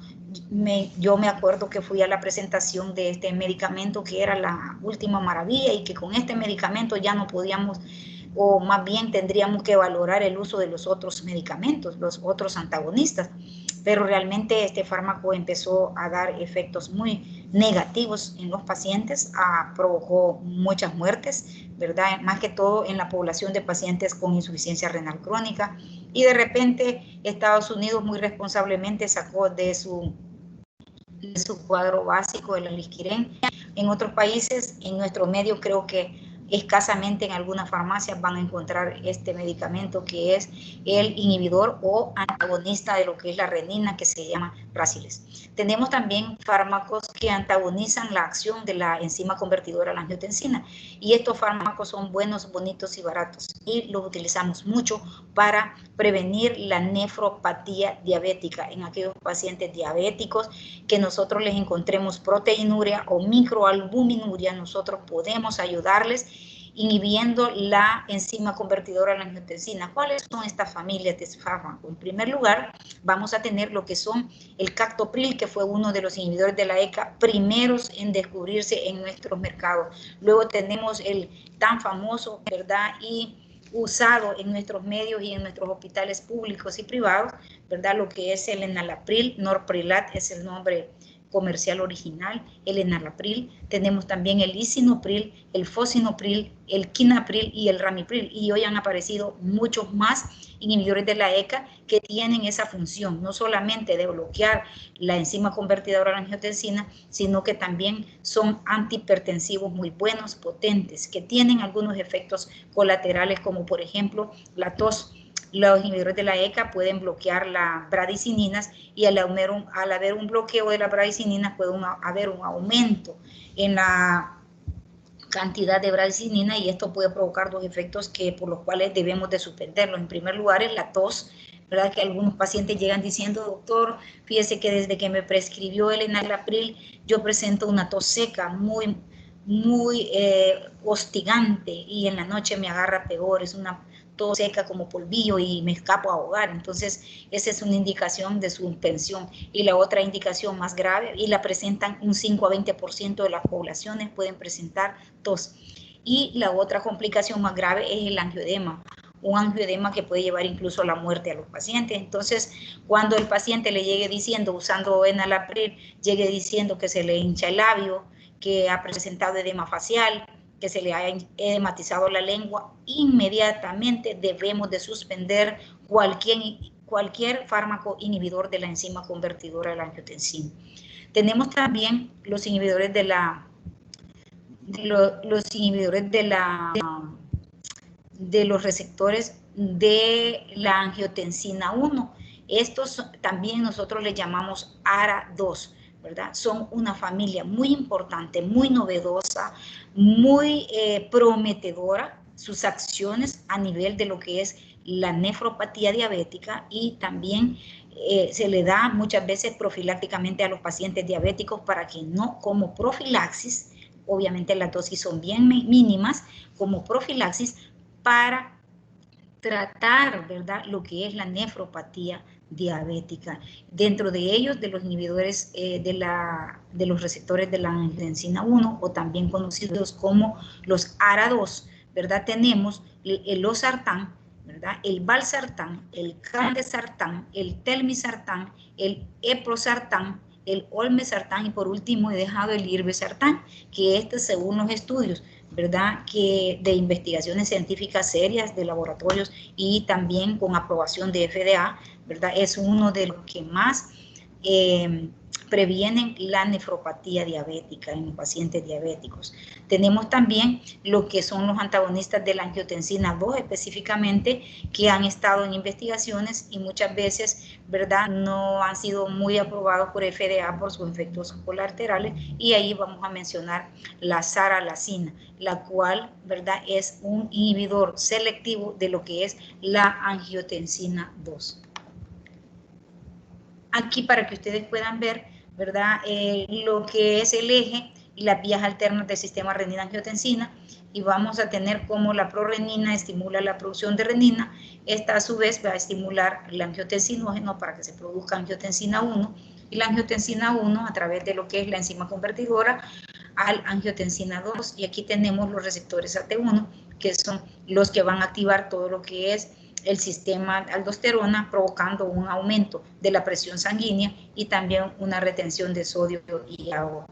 yo me acuerdo que fui a la presentación de este medicamento que era la última maravilla y que con este medicamento ya no podíamos, o más bien tendríamos que valorar el uso de los otros medicamentos, los otros antagonistas. Pero realmente este fármaco empezó a dar efectos muy negativos en los pacientes, provocó muchas muertes, ¿verdad?, más que todo en la población de pacientes con insuficiencia renal crónica. Y de repente Estados Unidos muy responsablemente sacó de su cuadro básico el alisquirén en otros países. En nuestro medio creo que escasamente en algunas farmacias van a encontrar este medicamento, que es el inhibidor o antagonista de lo que es la renina, que se llama Frasiles. Tenemos también fármacos que antagonizan la acción de la enzima convertidora a la angiotensina, y estos fármacos son buenos, bonitos y baratos, y los utilizamos mucho para prevenir la nefropatía diabética en aquellos pacientes diabéticos que nosotros les encontremos proteinuria o microalbuminuria. Nosotros podemos ayudarles inhibiendo la enzima convertidora a la angiotensina. ¿Cuáles son estas familias de fármacos? En primer lugar, vamos a tener lo que son el captopril, que fue uno de los inhibidores de la ECA primeros en descubrirse en nuestros mercados. Luego tenemos el tan famoso, ¿verdad?, y usado en nuestros medios y en nuestros hospitales públicos y privados, ¿verdad?, lo que es el enalapril. Norprilat es el nombre comercial original, el enalapril. Tenemos también el lisinopril, el fosinopril, el quinapril y el ramipril, y hoy han aparecido muchos más inhibidores de la ECA que tienen esa función, no solamente de bloquear la enzima convertidora a la angiotensina, sino que también son antihipertensivos muy buenos, potentes, que tienen algunos efectos colaterales, como por ejemplo la tos. Los inhibidores de la ECA pueden bloquear las bradicininas, y al haber un bloqueo de las bradicininas puede haber un aumento en la cantidad de bradicinina, y esto puede provocar dos efectos por los cuales debemos de suspenderlos. En primer lugar es la tos, ¿verdad?, que algunos pacientes llegan diciendo: doctor, fíjese que desde que me prescribió el enalapril yo presento una tos seca muy hostigante, y en la noche me agarra peor, es una tos seca como polvillo y me escapo a ahogar. Entonces esa es una indicación de suspensión. Y la otra indicación más grave, y la presentan un 5 a 20% de las poblaciones, pueden presentar tos. Y la otra complicación más grave es el angioedema, un angioedema que puede llevar incluso a la muerte a los pacientes. Entonces, cuando el paciente le llegue diciendo, usando enalapril, llegue diciendo que se le hincha el labio, que ha presentado edema facial, que se le haya edematizado la lengua, inmediatamente debemos de suspender cualquier fármaco inhibidor de la enzima convertidora de la angiotensina. Tenemos también los inhibidores de los receptores de la angiotensina 1. Estos también nosotros les llamamos ARA2, ¿verdad? Son una familia muy importante, muy novedosa, muy prometedora, sus acciones a nivel de lo que es la nefropatía diabética, y también se le da muchas veces profilácticamente a los pacientes diabéticos para que no, como profilaxis, obviamente las dosis son bien mínimas, como profilaxis para tratar, ¿verdad?, lo que es la nefropatía diabética. Dentro de ellos, de los inhibidores de los receptores de la angiotensina 1, o también conocidos como los ARA2, ¿verdad?, tenemos el losartán, ¿verdad?, el valsartán, el candesartán, el telmisartán, el eprosartán, el olmesartán, y por último he dejado el irbesartán, que según los estudios, ¿verdad?, que de investigaciones científicas serias de laboratorios y también con aprobación de FDA, ¿verdad?, es uno de los que más previenen la nefropatía diabética en los pacientes diabéticos. Tenemos también lo que son los antagonistas de la angiotensina 2 específicamente, que han estado en investigaciones y muchas veces, ¿verdad?, no han sido muy aprobados por FDA por sus efectos colaterales, y ahí vamos a mencionar la saralacina, la cual, ¿verdad?, es un inhibidor selectivo de lo que es la angiotensina 2. Aquí, para que ustedes puedan ver, ¿verdad?, lo que es el eje y las vías alternas del sistema renina-angiotensina, y vamos a tener como la prorenina estimula la producción de renina. Esta a su vez va a estimular el angiotensinógeno para que se produzca angiotensina 1, y la angiotensina 1 a través de lo que es la enzima convertidora al angiotensina 2, y aquí tenemos los receptores AT1, que son los que van a activar todo lo que es el sistema aldosterona, provocando un aumento de la presión sanguínea y también una retención de sodio y agua.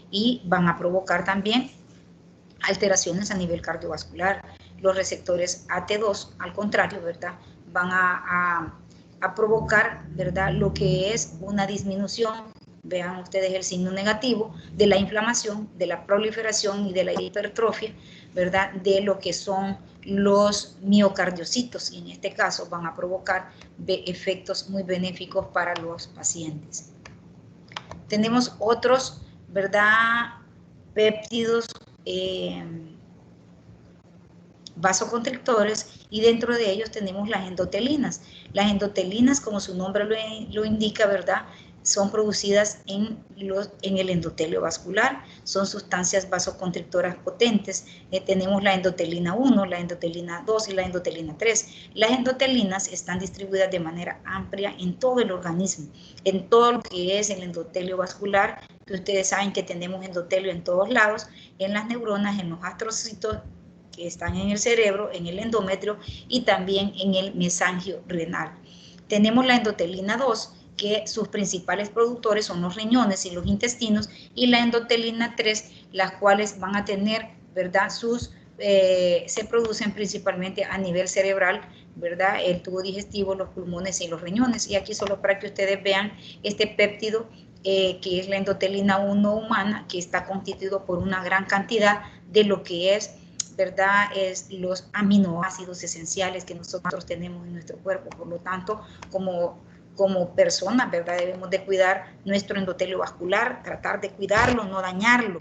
Y van a provocar también alteraciones a nivel cardiovascular. Los receptores AT2, al contrario, ¿verdad?, van a provocar, ¿verdad?, lo que es una disminución Vean ustedes el signo negativo de la inflamación, de la proliferación y de la hipertrofia, ¿verdad? De lo que son los miocardiocitos, y en este caso van a provocar efectos muy benéficos para los pacientes. Tenemos otros, ¿verdad? Péptidos vasoconstrictores, y dentro de ellos tenemos las endotelinas. Las endotelinas, como su nombre lo indica, ¿verdad?, son producidas en el endotelio vascular, son sustancias vasoconstrictoras potentes. Tenemos la endotelina 1, la endotelina 2 y la endotelina 3. Las endotelinas están distribuidas de manera amplia en todo el organismo, en todo lo que es el endotelio vascular, que ustedes saben que tenemos endotelio en todos lados, en las neuronas, en los astrocitos que están en el cerebro, en el endometrio y también en el mesangio renal. Tenemos la endotelina 2, que sus principales productores son los riñones y los intestinos, y la endotelina 3, las cuales van a tener, ¿verdad?, se producen principalmente a nivel cerebral, ¿verdad?, el tubo digestivo, los pulmones y los riñones. Y aquí solo para que ustedes vean este péptido, que es la endotelina 1 humana, que está constituido por una gran cantidad de lo que es, ¿verdad?, es los aminoácidos esenciales que nosotros tenemos en nuestro cuerpo. Por lo tanto, como personas, ¿verdad?, debemos de cuidar nuestro endotelio vascular, tratar de cuidarlo, no dañarlo,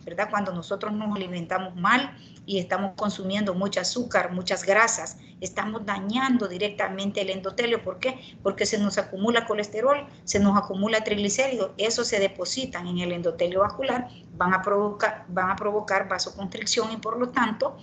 ¿verdad? Cuando nosotros nos alimentamos mal y estamos consumiendo mucho azúcar, muchas grasas, estamos dañando directamente el endotelio. ¿Por qué? Porque se nos acumula colesterol, se nos acumula triglicéridos, eso se depositan en el endotelio vascular, van a provocar vasoconstricción y por lo tanto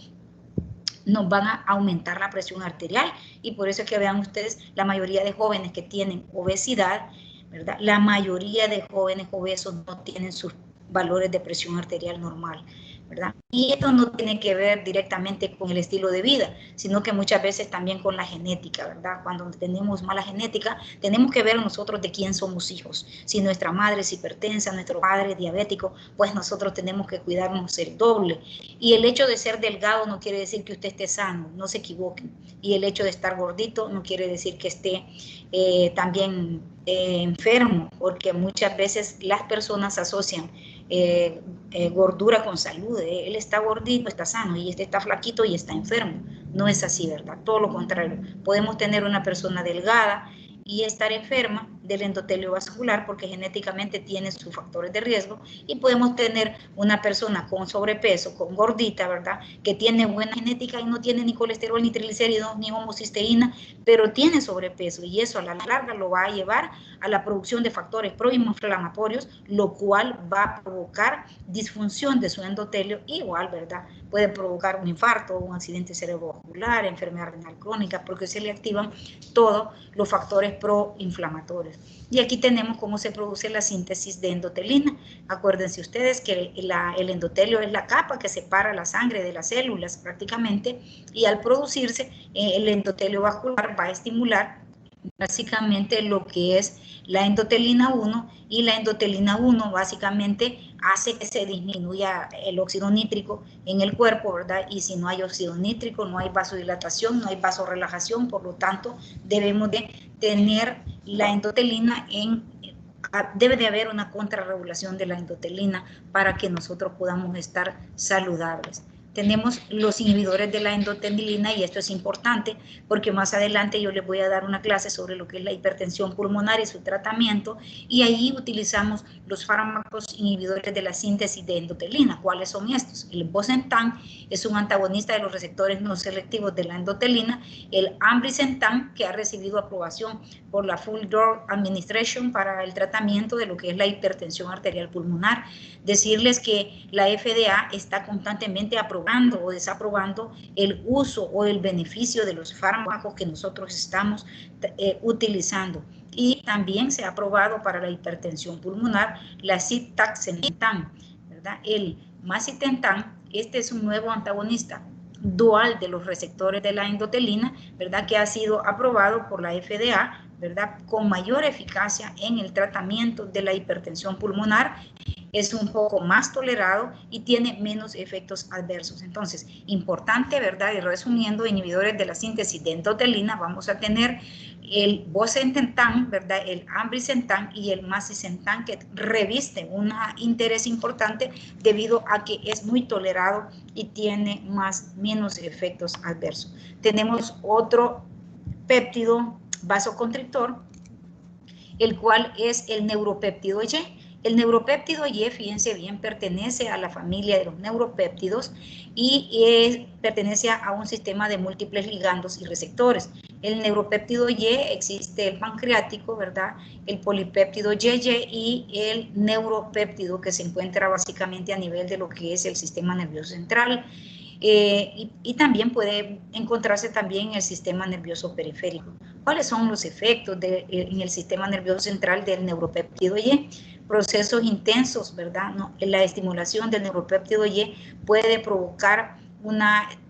nos van a aumentar la presión arterial. Y por eso es que vean ustedes, la mayoría de jóvenes que tienen obesidad, ¿verdad?, la mayoría de jóvenes obesos no tienen sus valores de presión arterial normal, ¿verdad? Y esto no tiene que ver directamente con el estilo de vida, sino que muchas veces también con la genética, ¿verdad? Cuando tenemos mala genética, tenemos que ver nosotros de quién somos hijos. Si nuestra madre es hipertensa, nuestro padre es diabético, pues nosotros tenemos que cuidarnos el doble. Y el hecho de ser delgado no quiere decir que usted esté sano, no se equivoquen. Y el hecho de estar gordito no quiere decir que esté también enfermo, porque muchas veces las personas asocian gordura con salud. Él está gordito, está sano, y este está flaquito y está enfermo. No es así, ¿verdad? Todo lo contrario. Podemos tener una persona delgada y estar enferma del endotelio vascular porque genéticamente tiene sus factores de riesgo, y podemos tener una persona con sobrepeso, con gordita, ¿verdad?, que tiene buena genética y no tiene ni colesterol, ni triglicéridos, ni homocisteína, pero tiene sobrepeso, y eso a la larga lo va a llevar a la producción de factores proinflamatorios, lo cual va a provocar disfunción de su endotelio, igual, ¿verdad?, puede provocar un infarto, un accidente cerebrovascular, enfermedad renal crónica, porque se le activan todos los factores proinflamatorios. Y aquí tenemos cómo se produce la síntesis de endotelina. Acuérdense ustedes que el endotelio es la capa que separa la sangre de las células prácticamente, y al producirse el endotelio vascular va a estimular básicamente lo que es la endotelina 1, y la endotelina 1 básicamente hace que se disminuya el óxido nítrico en el cuerpo, ¿verdad? Y si no hay óxido nítrico, no hay vasodilatación, no hay vasorelajación, por lo tanto debemos de tener la endotelina debe de haber una contrarregulación de la endotelina para que nosotros podamos estar saludables. Tenemos los inhibidores de la endotelina, y esto es importante porque más adelante yo les voy a dar una clase sobre lo que es la hipertensión pulmonar y su tratamiento, y ahí utilizamos los fármacos inhibidores de la síntesis de endotelina. ¿Cuáles son estos? El bosentan es un antagonista de los receptores no selectivos de la endotelina, el ambrisentan, que ha recibido aprobación por la Food Drug Administration para el tratamiento de lo que es la hipertensión arterial pulmonar. Decirles que la FDA está constantemente aprobando o desaprobando el uso o el beneficio de los fármacos que nosotros estamos utilizando. Y también se ha aprobado para la hipertensión pulmonar la sitaxentan, ¿verdad? El macitentan, este es un nuevo antagonista dual de los receptores de la endotelina, ¿verdad?, que ha sido aprobado por la FDA, ¿verdad?, con mayor eficacia en el tratamiento de la hipertensión pulmonar, es un poco más tolerado y tiene menos efectos adversos. Entonces, importante, ¿verdad? Y resumiendo, inhibidores de la síntesis de endotelina, vamos a tener el bosentan, ¿verdad? El ambrisentan y el macitentan, que revisten un interés importante debido a que es muy tolerado y tiene menos efectos adversos. Tenemos otro péptido vasoconstrictor, el cual es el neuropéptido Y. El neuropéptido Y, fíjense bien, pertenece a la familia de los neuropéptidos y pertenece a un sistema de múltiples ligandos y receptores. El neuropéptido Y existe el pancreático, ¿verdad? El polipéptido YY y el neuropéptido que se encuentra básicamente a nivel de lo que es el sistema nervioso central. Y también puede encontrarse también en el sistema nervioso periférico. ¿Cuáles son los efectos en el sistema nervioso central del neuropéptido Y? Procesos intensos, ¿verdad? No, la estimulación del neuropéptido Y puede provocar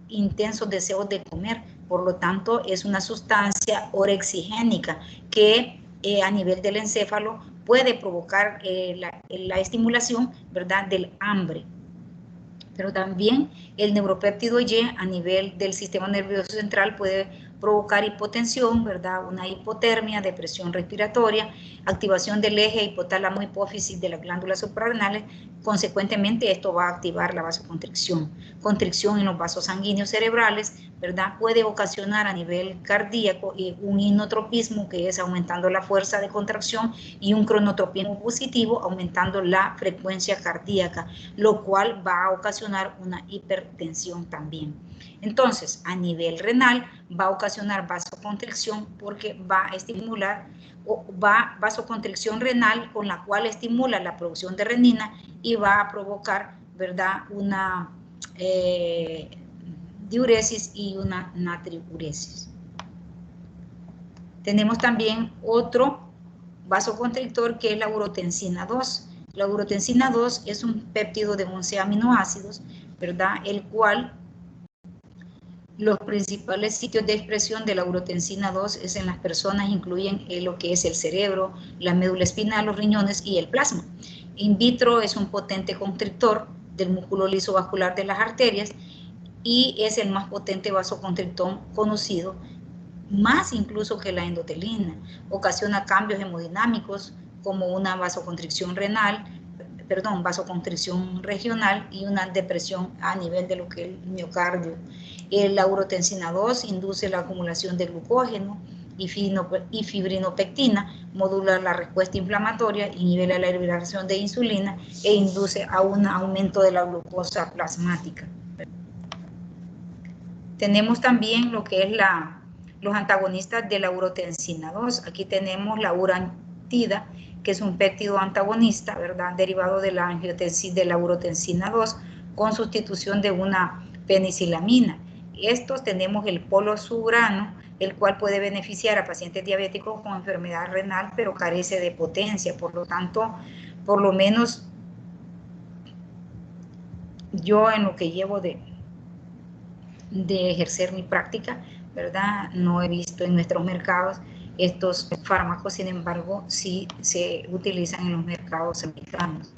intensos deseos de comer, por lo tanto es una sustancia orexigénica que a nivel del encéfalo puede provocar la estimulación, ¿verdad?, del hambre. Pero también el neuropéptido Y a nivel del sistema nervioso central puede provocar hipotensión, ¿verdad? Una hipotermia, depresión respiratoria, activación del eje hipotálamo-hipófisis de las glándulas suprarrenales. Consecuentemente, esto va a activar la vasoconstricción. Constricción en los vasos sanguíneos cerebrales, ¿verdad? Puede ocasionar a nivel cardíaco un inotropismo, que es aumentando la fuerza de contracción, y un cronotropismo positivo, aumentando la frecuencia cardíaca, lo cual va a ocasionar una hipertensión también. Entonces, a nivel renal, va a ocasionar vasoconstricción porque va a estimular vasoconstricción renal, con la cual estimula la producción de renina y va a provocar, ¿verdad?, una diuresis y una natriuresis. Tenemos también otro vasoconstrictor que es la urotensina 2. La urotensina 2 es un péptido de 11 aminoácidos, ¿verdad?, el cual los principales sitios de expresión de la urotensina 2 es en las personas, incluyen lo que es el cerebro, la médula espinal, los riñones y el plasma. In vitro es un potente constrictor del músculo liso vascular de las arterias y es el más potente vasoconstrictor conocido, más incluso que la endotelina. Ocasiona cambios hemodinámicos como una vasoconstricción vasoconstricción regional y una depresión a nivel de lo que es el miocardio. La urotensina 2 induce la acumulación de glucógeno y fibrinopectina, modula la respuesta inflamatoria, inhibe la liberación de insulina e induce a un aumento de la glucosa plasmática. Tenemos también lo que es los antagonistas de la urotensina 2. Aquí tenemos la urantida, que es un péptido antagonista, ¿verdad?, derivado de la angiotensina de la urotensina 2, con sustitución de una penicilamina. Estos tenemos el polosurano, el cual puede beneficiar a pacientes diabéticos con enfermedad renal, pero carece de potencia. Por lo tanto, por lo menos yo en lo que llevo de ejercer mi práctica, ¿verdad?, no he visto en nuestros mercados estos fármacos. Sin embargo, sí se utilizan en los mercados americanos.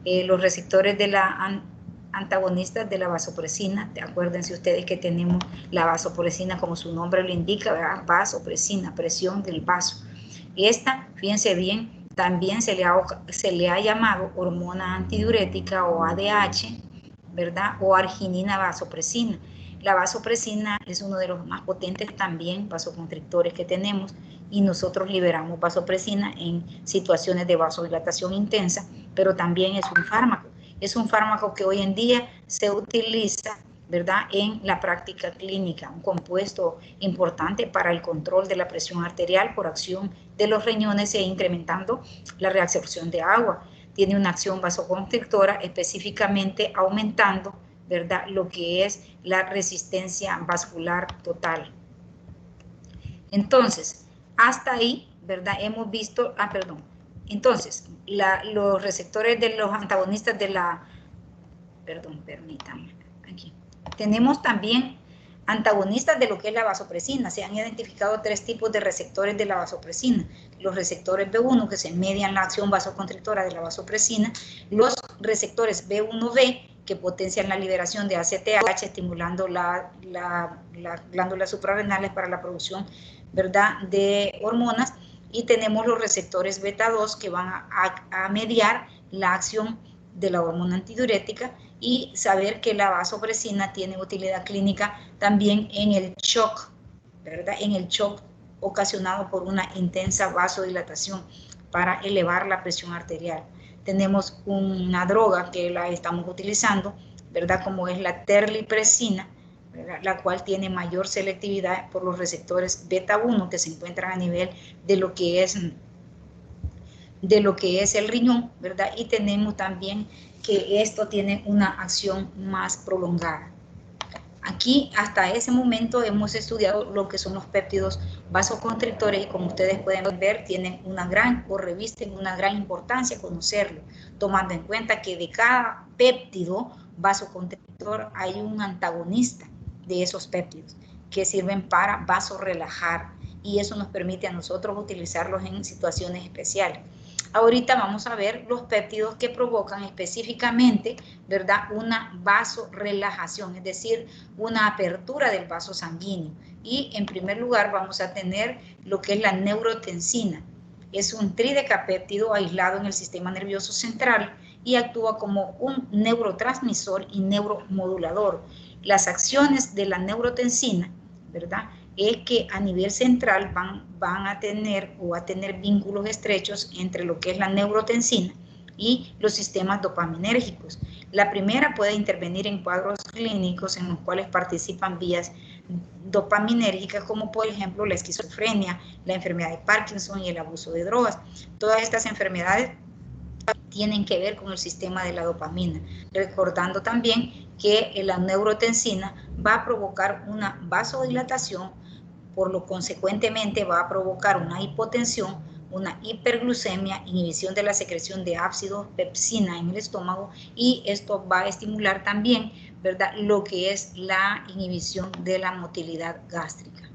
Los receptores de la antagonistas de la vasopresina, acuérdense ustedes que tenemos la vasopresina, como su nombre lo indica, ¿verdad?, vasopresina, presión del vaso. Esta, fíjense bien, también se le ha llamado hormona antidiurética o ADH, ¿verdad?, o arginina vasopresina. La vasopresina es uno de los más potentes también vasoconstrictores que tenemos, y nosotros liberamos vasopresina en situaciones de vasodilatación intensa, pero también es un fármaco. Es un fármaco que hoy en día se utiliza, ¿verdad?, en la práctica clínica, un compuesto importante para el control de la presión arterial por acción de los riñones e incrementando la reabsorción de agua. Tiene una acción vasoconstrictora, específicamente aumentando, ¿verdad?, lo que es la resistencia vascular total. Entonces, hasta ahí, ¿verdad?, hemos visto, entonces, los receptores de los antagonistas de la, permítanme, aquí. Tenemos también antagonistas de lo que es la vasopresina. Se han identificado 3 tipos de receptores de la vasopresina. Los receptores B1 que se median la acción vasoconstrictora de la vasopresina, los receptores B1B que potencian la liberación de ACTH estimulando las glándulas suprarrenales para la producción, ¿verdad?, de hormonas, y tenemos los receptores beta 2 que van a mediar la acción de la hormona antidiurética, y saber que la vasopresina tiene utilidad clínica también en el shock, ¿verdad?, en el shock ocasionado por una intensa vasodilatación para elevar la presión arterial. Tenemos una droga que la estamos utilizando, ¿verdad?, como es la terlipresina, ¿verdad?, la cual tiene mayor selectividad por los receptores beta 1 que se encuentran a nivel de lo que es el riñón, ¿verdad? Y tenemos también que esto tiene una acción más prolongada. Aquí, hasta ese momento, hemos estudiado lo que son los péptidos vasoconstrictores y, como ustedes pueden ver, tienen revisten una gran importancia conocerlo, tomando en cuenta que de cada péptido vasoconstrictor hay un antagonista de esos péptidos que sirven para vasorelajar, y eso nos permite a nosotros utilizarlos en situaciones especiales. Ahorita vamos a ver los péptidos que provocan específicamente, ¿verdad?, una vasorelajación, es decir, una apertura del vaso sanguíneo. Y en primer lugar vamos a tener lo que es la neurotensina. Es un tridecapéptido aislado en el sistema nervioso central y actúa como un neurotransmisor y neuromodulador. Las acciones de la neurotensina, ¿verdad?, es que a nivel central van a tener vínculos estrechos entre lo que es la neurotensina y los sistemas dopaminérgicos. La primera puede intervenir en cuadros clínicos en los cuales participan vías dopaminérgicas, como por ejemplo la esquizofrenia, la enfermedad de Parkinson y el abuso de drogas. Todas estas enfermedades tienen que ver con el sistema de la dopamina, recordando también que la neurotensina va a provocar una vasodilatación, por lo consecuentemente va a provocar una hipotensión, una hiperglucemia, inhibición de la secreción de ácido pepsina en el estómago, y esto va a estimular también, ¿verdad?, lo que es la inhibición de la motilidad gástrica.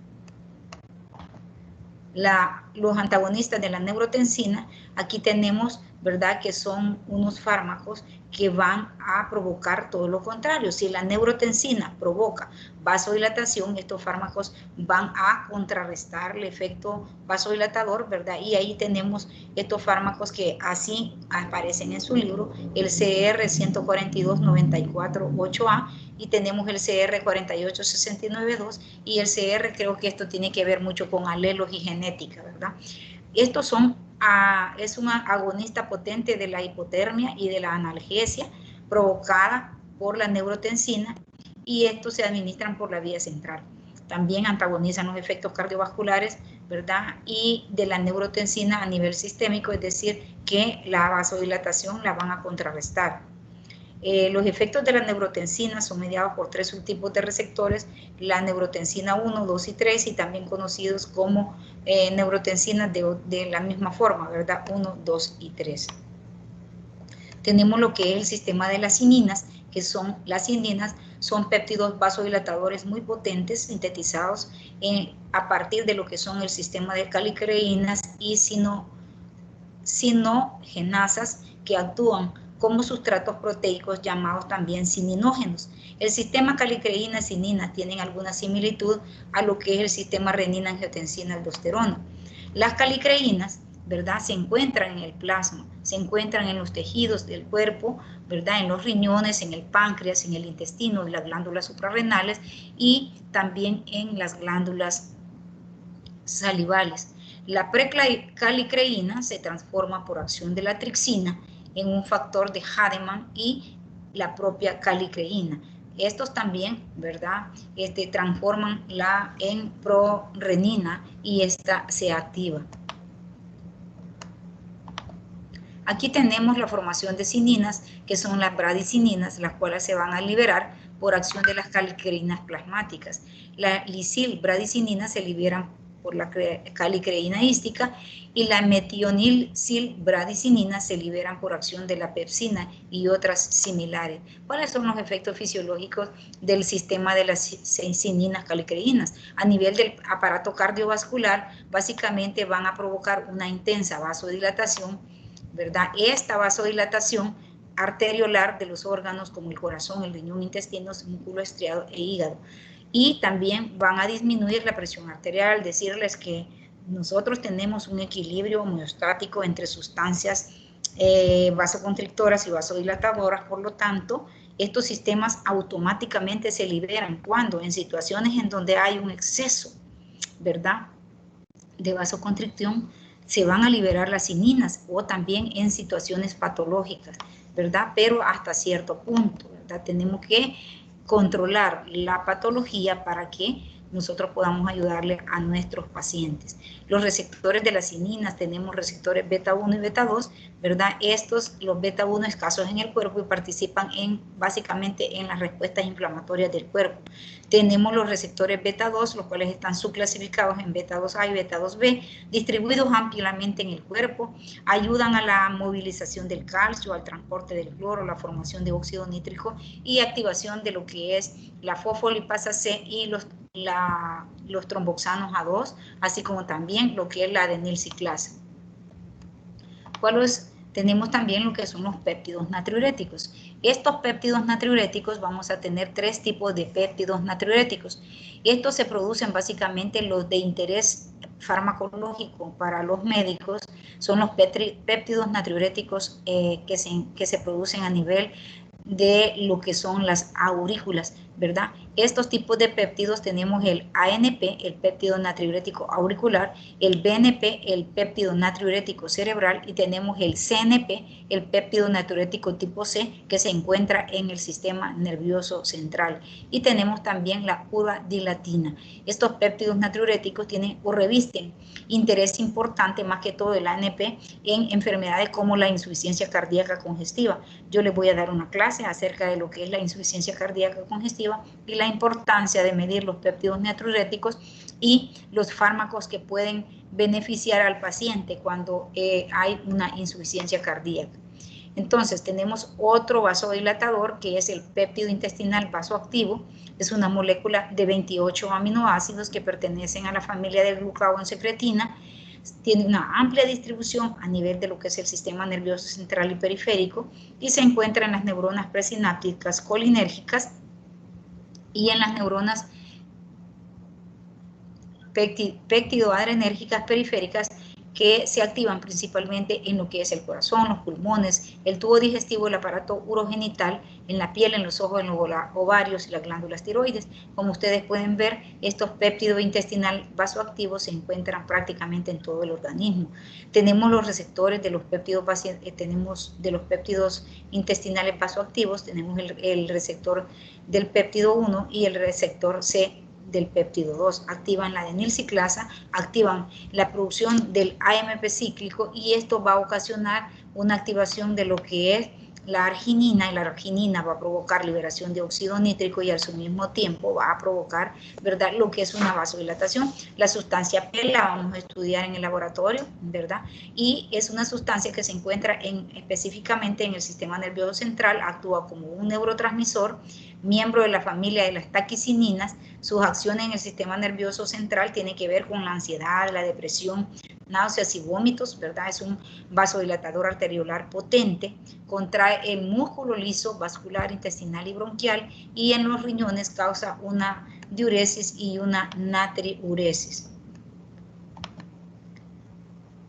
Los antagonistas de la neurotensina, aquí tenemos, ¿verdad?, que son unos fármacos que van a provocar todo lo contrario. Si la neurotensina provoca vasodilatación, estos fármacos van a contrarrestar el efecto vasodilatador, ¿verdad? Y ahí tenemos estos fármacos que así aparecen en su libro, el CR 142-94-8A, y tenemos el CR 48-69-2, y el CR, creo que esto tiene que ver mucho con alelos y genética, ¿verdad? Estos es un agonista potente de la hipotermia y de la analgesia provocada por la neurotensina, y estos se administran por la vía central. También antagonizan los efectos cardiovasculares, ¿verdad?, y de la neurotensina a nivel sistémico, es decir, que la vasodilatación la van a contrarrestar. Los efectos de la neurotensina son mediados por 3 subtipos de receptores: la neurotensina 1, 2 y 3, y también conocidos como neurotensinas de la misma forma, ¿verdad?, 1, 2 y 3. Tenemos lo que es el sistema de las cininas, que son las cininas, son péptidos vasodilatadores muy potentes sintetizados a partir de lo que son el sistema de calicreínas y sinogenasas, que actúan como sustratos proteicos llamados también cininógenos. El sistema calicreína-cinina tienen alguna similitud a lo que es el sistema renina-angiotensina-aldosterona. Las calicreínas, ¿verdad?, se encuentran en el plasma, se encuentran en los tejidos del cuerpo, ¿verdad?, en los riñones, en el páncreas, en el intestino, en las glándulas suprarrenales y también en las glándulas salivales. La precalicreína se transforma por acción de la tripsina en un factor de Hademans y la propia calicreína. Estos también, ¿verdad?, transforman en prorenina, y esta se activa. Aquí tenemos la formación de cininas, que son las bradicininas, las cuales se van a liberar por acción de las calicreínas plasmáticas. La lisil-bradicinina se liberan por la calicreína hística, y la metionilsilbradicinina se liberan por acción de la pepsina y otras similares. ¿Cuáles son los efectos fisiológicos del sistema de las cininas calicreínas? A nivel del aparato cardiovascular, básicamente van a provocar una intensa vasodilatación, ¿verdad? Esta vasodilatación arteriolar de los órganos como el corazón, el riñón, intestinos, músculo estriado e hígado. Y también van a disminuir la presión arterial, decirles que nosotros tenemos un equilibrio homeostático entre sustancias vasoconstrictoras y vasodilatadoras, por lo tanto, estos sistemas automáticamente se liberan cuando en situaciones en donde hay un exceso, ¿verdad?, de vasoconstricción, se van a liberar las cininas, o también en situaciones patológicas, ¿verdad? Pero hasta cierto punto, ¿verdad? Tenemos que controlar la patología para que nosotros podamos ayudarle a nuestros pacientes. Los receptores de las cininas, tenemos receptores beta 1 y beta 2, ¿verdad? Estos, los beta 1 escasos en el cuerpo y participan básicamente en las respuestas inflamatorias del cuerpo. Tenemos los receptores beta 2, los cuales están subclasificados en beta 2A y beta 2B, distribuidos ampliamente en el cuerpo, ayudan a la movilización del calcio, al transporte del cloro, la formación de óxido nítrico y activación de lo que es la fosfolipasa C y los tromboxanos A2, así como también lo que es la adenilciclasa. Tenemos también lo que son los péptidos natriuréticos. Estos péptidos natriuréticos, vamos a tener tres tipos de péptidos natriuréticos. Estos se producen básicamente los de interés farmacológico para los médicos, son los péptidos natriuréticos que se producen a nivel de lo que son las aurículas, ¿verdad? Estos tipos de péptidos tenemos el ANP, el péptido natriurético auricular, el BNP, el péptido natriurético cerebral, y tenemos el CNP, el péptido natriurético tipo C, que se encuentra en el sistema nervioso central. Y tenemos también la uradilatina. Estos péptidos natriuréticos tienen o revisten interés importante, más que todo el ANP, en enfermedades como la insuficiencia cardíaca congestiva. Yo les voy a dar una clase acerca de lo que es la insuficiencia cardíaca congestiva y la importancia de medir los péptidos natriuréticos y los fármacos que pueden beneficiar al paciente cuando hay una insuficiencia cardíaca. Entonces tenemos otro vasodilatador que es el péptido intestinal vasoactivo. Es una molécula de 28 aminoácidos que pertenecen a la familia de glucagón-secretina. Tiene una amplia distribución a nivel de lo que es el sistema nervioso central y periférico y se encuentra en las neuronas presinápticas colinérgicas y en las neuronas péptidoadrenérgicas periféricas, que se activan principalmente en lo que es el corazón, los pulmones, el tubo digestivo, el aparato urogenital, en la piel, en los ojos, en los ovarios y las glándulas tiroides. Como ustedes pueden ver, estos péptidos intestinal vasoactivos se encuentran prácticamente en todo el organismo. Tenemos los receptores de los péptidos, intestinales vasoactivos, tenemos el receptor del péptido 1 y el receptor C del péptido 2, activan la adenilciclasa, activan la producción del AMP cíclico y esto va a ocasionar una activación de lo que es la arginina, y la arginina va a provocar liberación de óxido nítrico y al mismo tiempo va a provocar, ¿verdad?, lo que es una vasodilatación. La sustancia P la vamos a estudiar en el laboratorio, ¿verdad? Y es una sustancia que se encuentra específicamente en el sistema nervioso central, actúa como un neurotransmisor, miembro de la familia de las taquicininas. Sus acciones en el sistema nervioso central tienen que ver con la ansiedad, la depresión, náuseas y vómitos, ¿verdad? Es un vasodilatador arteriolar potente, contrae el músculo liso, vascular, intestinal y bronquial, y en los riñones causa una diuresis y una natriuresis.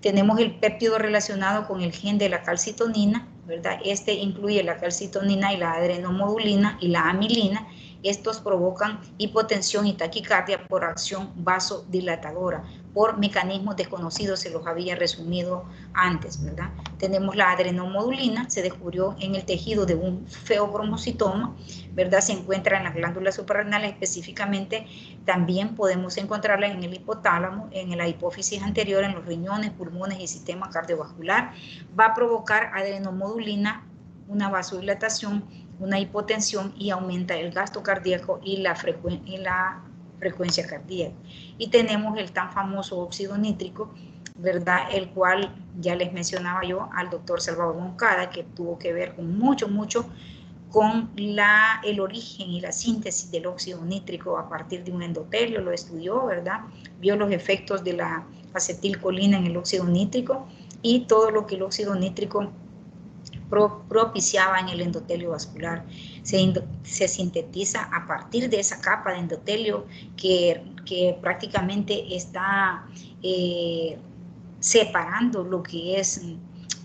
Tenemos el péptido relacionado con el gen de la calcitonina, ¿verdad? Este incluye la calcitonina y la adrenomodulina y la amilina. Estos provocan hipotensión y taquicardia por acción vasodilatadora, por mecanismos desconocidos, se los había resumido antes, ¿verdad? Tenemos la adrenomodulina, se descubrió en el tejido de un feobromocitoma, ¿verdad? Se encuentra en las glándulas suprarrenales específicamente, también podemos encontrarla en el hipotálamo, en la hipófisis anterior, en los riñones, pulmones y sistema cardiovascular. Va a provocar adrenomodulina, una vasodilatación, una hipotensión y aumenta el gasto cardíaco y la frecuencia cardíaca. Y tenemos el tan famoso óxido nítrico, ¿verdad? El cual ya les mencionaba yo al doctor Salvador Moncada, que tuvo que ver con mucho con el origen y la síntesis del óxido nítrico a partir de un endotelio, lo estudió, ¿verdad? Vio los efectos de la acetilcolina en el óxido nítrico y todo lo que el óxido nítrico propiciaba en el endotelio vascular. Se sintetiza a partir de esa capa de endotelio que prácticamente está separando lo que es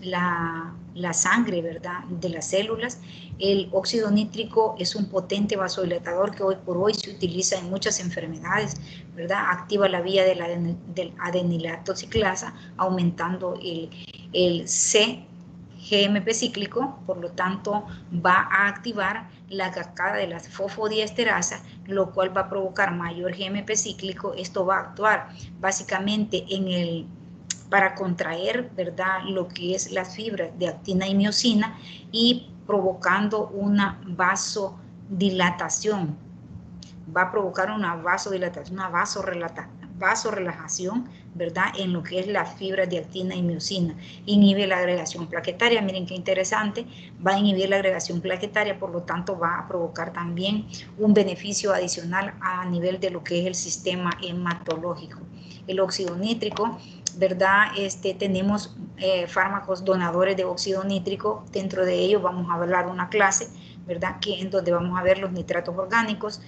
la sangre, ¿verdad?, de las células. El óxido nítrico es un potente vasodilatador que hoy por hoy se utiliza en muchas enfermedades, ¿verdad? Activa la vía del adenilato ciclasa, aumentando el CGMP cíclico, por lo tanto va a activar la cascada de la fosfodiesterasa, lo cual va a provocar mayor GMP cíclico. Esto va a actuar básicamente para contraer, ¿verdad?, lo que es las fibras de actina y miosina y provocando una vasodilatación. Va a provocar una vasodilatación, una vasorelajación, ¿verdad?, en lo que es las fibras de actina y miosina. Inhibe la agregación plaquetaria, miren qué interesante, va a inhibir la agregación plaquetaria, por lo tanto va a provocar también un beneficio adicional a nivel de lo que es el sistema hematológico. El óxido nítrico, ¿verdad? Tenemos fármacos donadores de óxido nítrico. Dentro de ellos vamos a hablar una clase, ¿verdad?, en donde vamos a ver los nitratos orgánicos.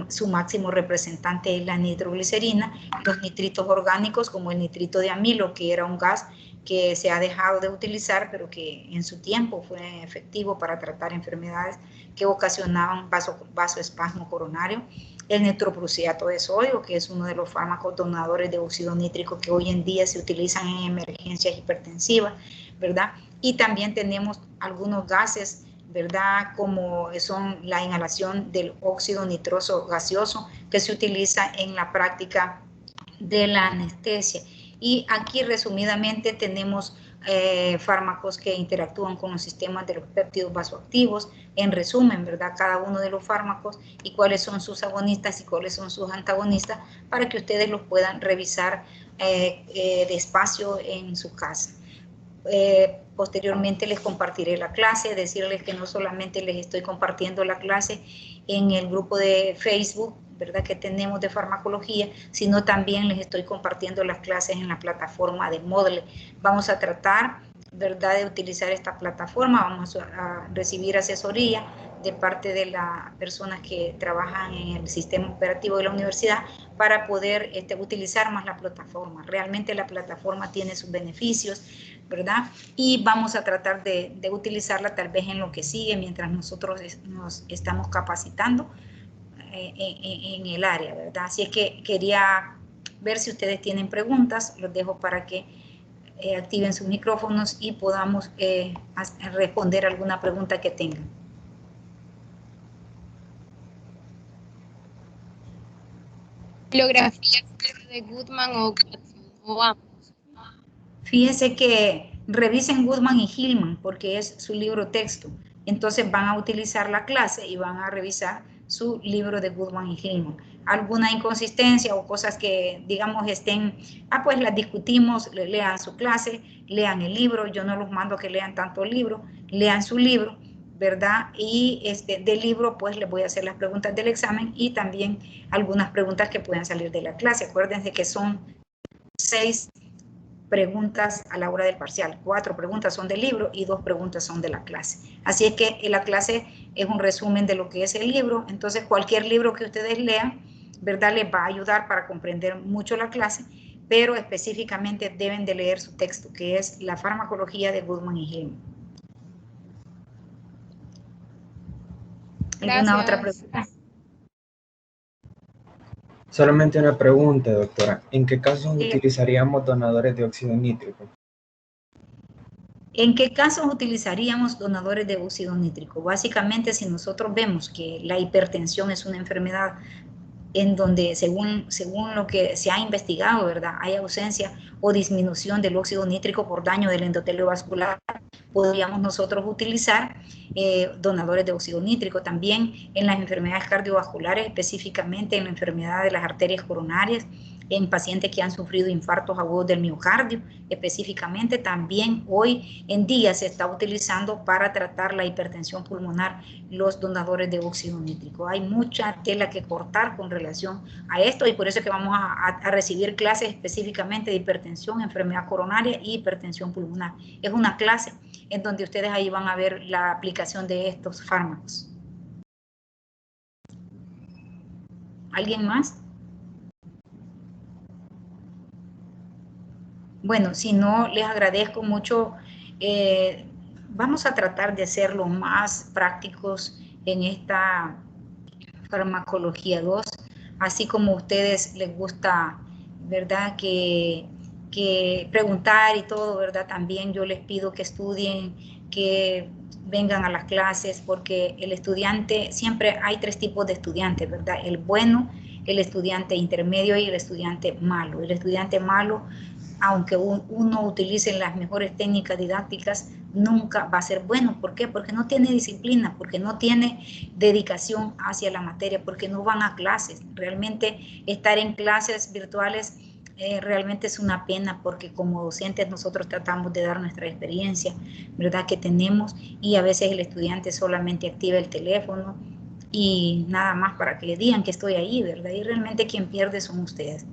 Su máximo representante es la nitroglicerina. Los nitritos orgánicos, como el nitrito de amilo, que era un gas que se ha dejado de utilizar, pero que en su tiempo fue efectivo para tratar enfermedades que ocasionaban vasoespasmo coronario. El nitroprusiato de sodio, que es uno de los fármacos donadores de óxido nítrico que hoy en día se utilizan en emergencias hipertensivas, ¿verdad? Y también tenemos algunos gases, ¿verdad?, como son la inhalación del óxido nitroso gaseoso, que se utiliza en la práctica de la anestesia. Y aquí resumidamente tenemos fármacos que interactúan con los sistemas de los péptidos vasoactivos. En resumen, ¿verdad?, cada uno de los fármacos y cuáles son sus agonistas y cuáles son sus antagonistas, para que ustedes los puedan revisar despacio en su casa. Posteriormente les compartiré la clase, decirles que no solamente les estoy compartiendo la clase en el grupo de Facebook, ¿verdad?, que tenemos de farmacología, sino también les estoy compartiendo las clases en la plataforma de Moodle. Vamos a tratar, ¿verdad?, de utilizar esta plataforma. Vamos a recibir asesoría de parte de las personas que trabajan en el sistema operativo de la universidad para poder utilizar más la plataforma. Realmente la plataforma tiene sus beneficios, ¿verdad? Y vamos a tratar de utilizarla tal vez en lo que sigue mientras nosotros nos estamos capacitando en el área, ¿verdad? Así es que quería ver si ustedes tienen preguntas. Los dejo para que activen sus micrófonos y podamos responder alguna pregunta que tengan. Bibliografía de Goodman o ambos. Fíjense que revisen Goodman y Hillman porque es su libro texto. Entonces van a utilizar la clase y van a revisar su libro de Goodman y Hillman. Alguna inconsistencia o cosas que, digamos, estén, pues las discutimos, lean su clase, lean el libro. Yo no los mando a que lean tanto el libro, lean su libro, ¿verdad? Y del libro, pues les voy a hacer las preguntas del examen y también algunas preguntas que puedan salir de la clase. Acuérdense que son 6 preguntas a la hora del parcial. 4 preguntas son del libro y 2 preguntas son de la clase. Así es que la clase es un resumen de lo que es el libro. Entonces, cualquier libro que ustedes lean, ¿verdad?, les va a ayudar para comprender mucho la clase, pero específicamente deben de leer su texto, que es La farmacología de Goodman y Hillman. ¿Alguna otra pregunta? Solamente una pregunta, doctora. ¿En qué casos utilizaríamos donadores de óxido nítrico? ¿En qué casos utilizaríamos donadores de óxido nítrico? Básicamente, si nosotros vemos que la hipertensión es una enfermedad en donde según lo que se ha investigado, ¿verdad? Hay ausencia o disminución del óxido nítrico por daño del endotelio vascular, podríamos nosotros utilizar donadores de óxido nítrico. También en las enfermedades cardiovasculares, específicamente en la enfermedad de las arterias coronarias, en pacientes que han sufrido infartos agudos del miocardio, específicamente también hoy en día se está utilizando para tratar la hipertensión pulmonar los donadores de óxido nítrico. Hay mucha tela que cortar con relación a esto y por eso es que vamos a recibir clases específicamente de hipertensión, enfermedad coronaria y hipertensión pulmonar. Es una clase en donde ustedes ahí van a ver la aplicación de estos fármacos. ¿Alguien más? Bueno, si no, les agradezco mucho. Vamos a tratar de ser lo más prácticos en esta farmacología 2, así como a ustedes les gusta, ¿verdad? Que preguntar y todo, ¿verdad? También yo les pido que estudien, que vengan a las clases, porque el estudiante, siempre hay 3 tipos de estudiantes, ¿verdad? El bueno, el estudiante intermedio y el estudiante malo. El estudiante malo, aunque uno utilice las mejores técnicas didácticas, nunca va a ser bueno. ¿Por qué? Porque no tiene disciplina, porque no tiene dedicación hacia la materia, porque no van a clases. Realmente estar en clases virtuales realmente es una pena, porque como docentes nosotros tratamos de dar nuestra experiencia, ¿verdad? Que tenemos, y a veces el estudiante solamente activa el teléfono y nada más para que le digan que estoy ahí, ¿verdad? Y realmente quien pierde son ustedes.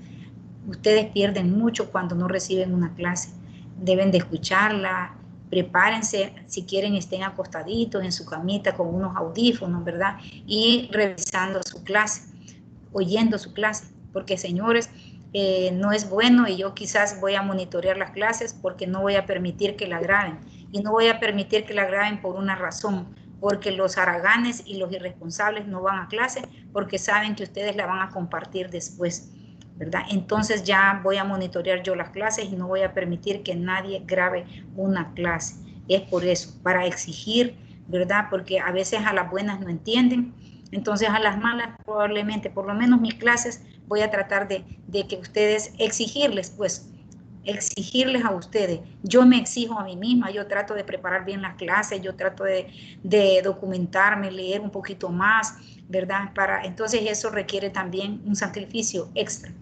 Ustedes pierden mucho cuando no reciben una clase. Deben de escucharla, prepárense, si quieren estén acostaditos en su camita con unos audífonos, ¿verdad? Y revisando su clase, oyendo su clase, porque señores, no es bueno, y yo quizás voy a monitorear las clases porque no voy a permitir que la graben, y no voy a permitir que la graben por una razón, porque los haraganes y los irresponsables no van a clase porque saben que ustedes la van a compartir después, ¿verdad? Entonces ya voy a monitorear yo las clases y no voy a permitir que nadie grabe una clase. Es por eso, para exigir, ¿verdad? Porque a veces a las buenas no entienden, entonces a las malas probablemente, por lo menos mis clases, voy a tratar de que ustedes, exigirles a ustedes. Yo me exijo a mí misma, yo trato de preparar bien las clases, yo trato de documentarme, leer un poquito más, ¿verdad? Entonces eso requiere también un sacrificio extra.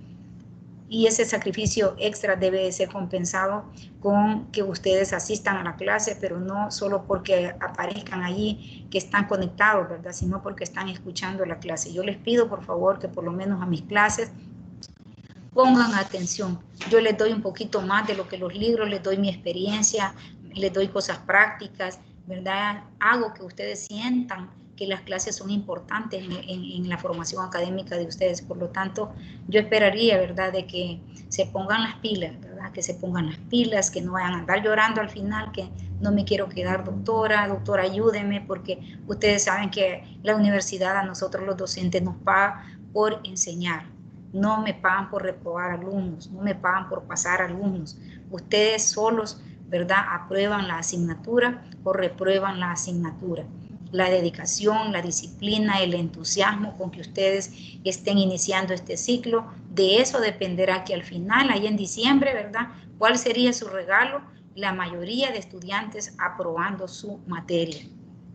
Y ese sacrificio extra debe ser compensado con que ustedes asistan a la clase, pero no solo porque aparezcan allí que están conectados, ¿verdad? Sino porque están escuchando la clase. Yo les pido, por favor, que por lo menos a mis clases pongan atención. Yo les doy un poquito más de lo que los libros, les doy mi experiencia, les doy cosas prácticas, ¿verdad? Hago que ustedes sientan que las clases son importantes en la formación académica de ustedes. Por lo tanto, yo esperaría, ¿verdad?, de que se pongan las pilas, ¿verdad?, que se pongan las pilas, que no vayan a andar llorando al final, que no me quiero quedar, doctora, ayúdeme, porque ustedes saben que la universidad a nosotros los docentes nos paga por enseñar. No me pagan por reprobar alumnos, no me pagan por pasar alumnos. Ustedes solos, ¿verdad?, aprueban la asignatura o reprueban la asignatura. La dedicación, la disciplina, el entusiasmo con que ustedes estén iniciando este ciclo, de eso dependerá que al final, ahí en diciembre, ¿verdad?, ¿cuál sería su regalo? La mayoría de estudiantes aprobando su materia.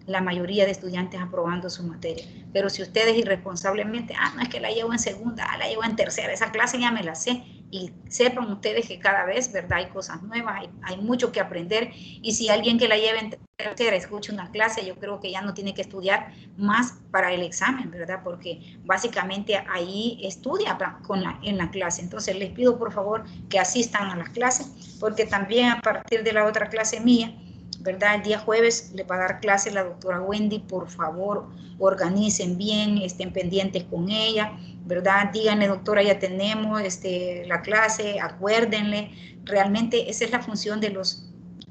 La mayoría de estudiantes aprobando su materia. Pero si ustedes irresponsablemente, no es que la llevo en segunda, la llevo en tercera, esa clase ya me la sé, y sepan ustedes que cada vez, ¿verdad?, hay cosas nuevas, hay mucho que aprender, y si alguien que la lleve en tercera escucha una clase, yo creo que ya no tiene que estudiar más para el examen, ¿verdad?, porque básicamente ahí estudia en la clase. Entonces les pido por favor que asistan a las clases, porque también a partir de la otra clase mía, ¿verdad?, el día jueves le va a dar clase la doctora Wendy. Por favor, organicen bien, estén pendientes con ella, ¿verdad? Díganle, doctora, ya tenemos la clase, acuérdenle. Realmente esa es la función de los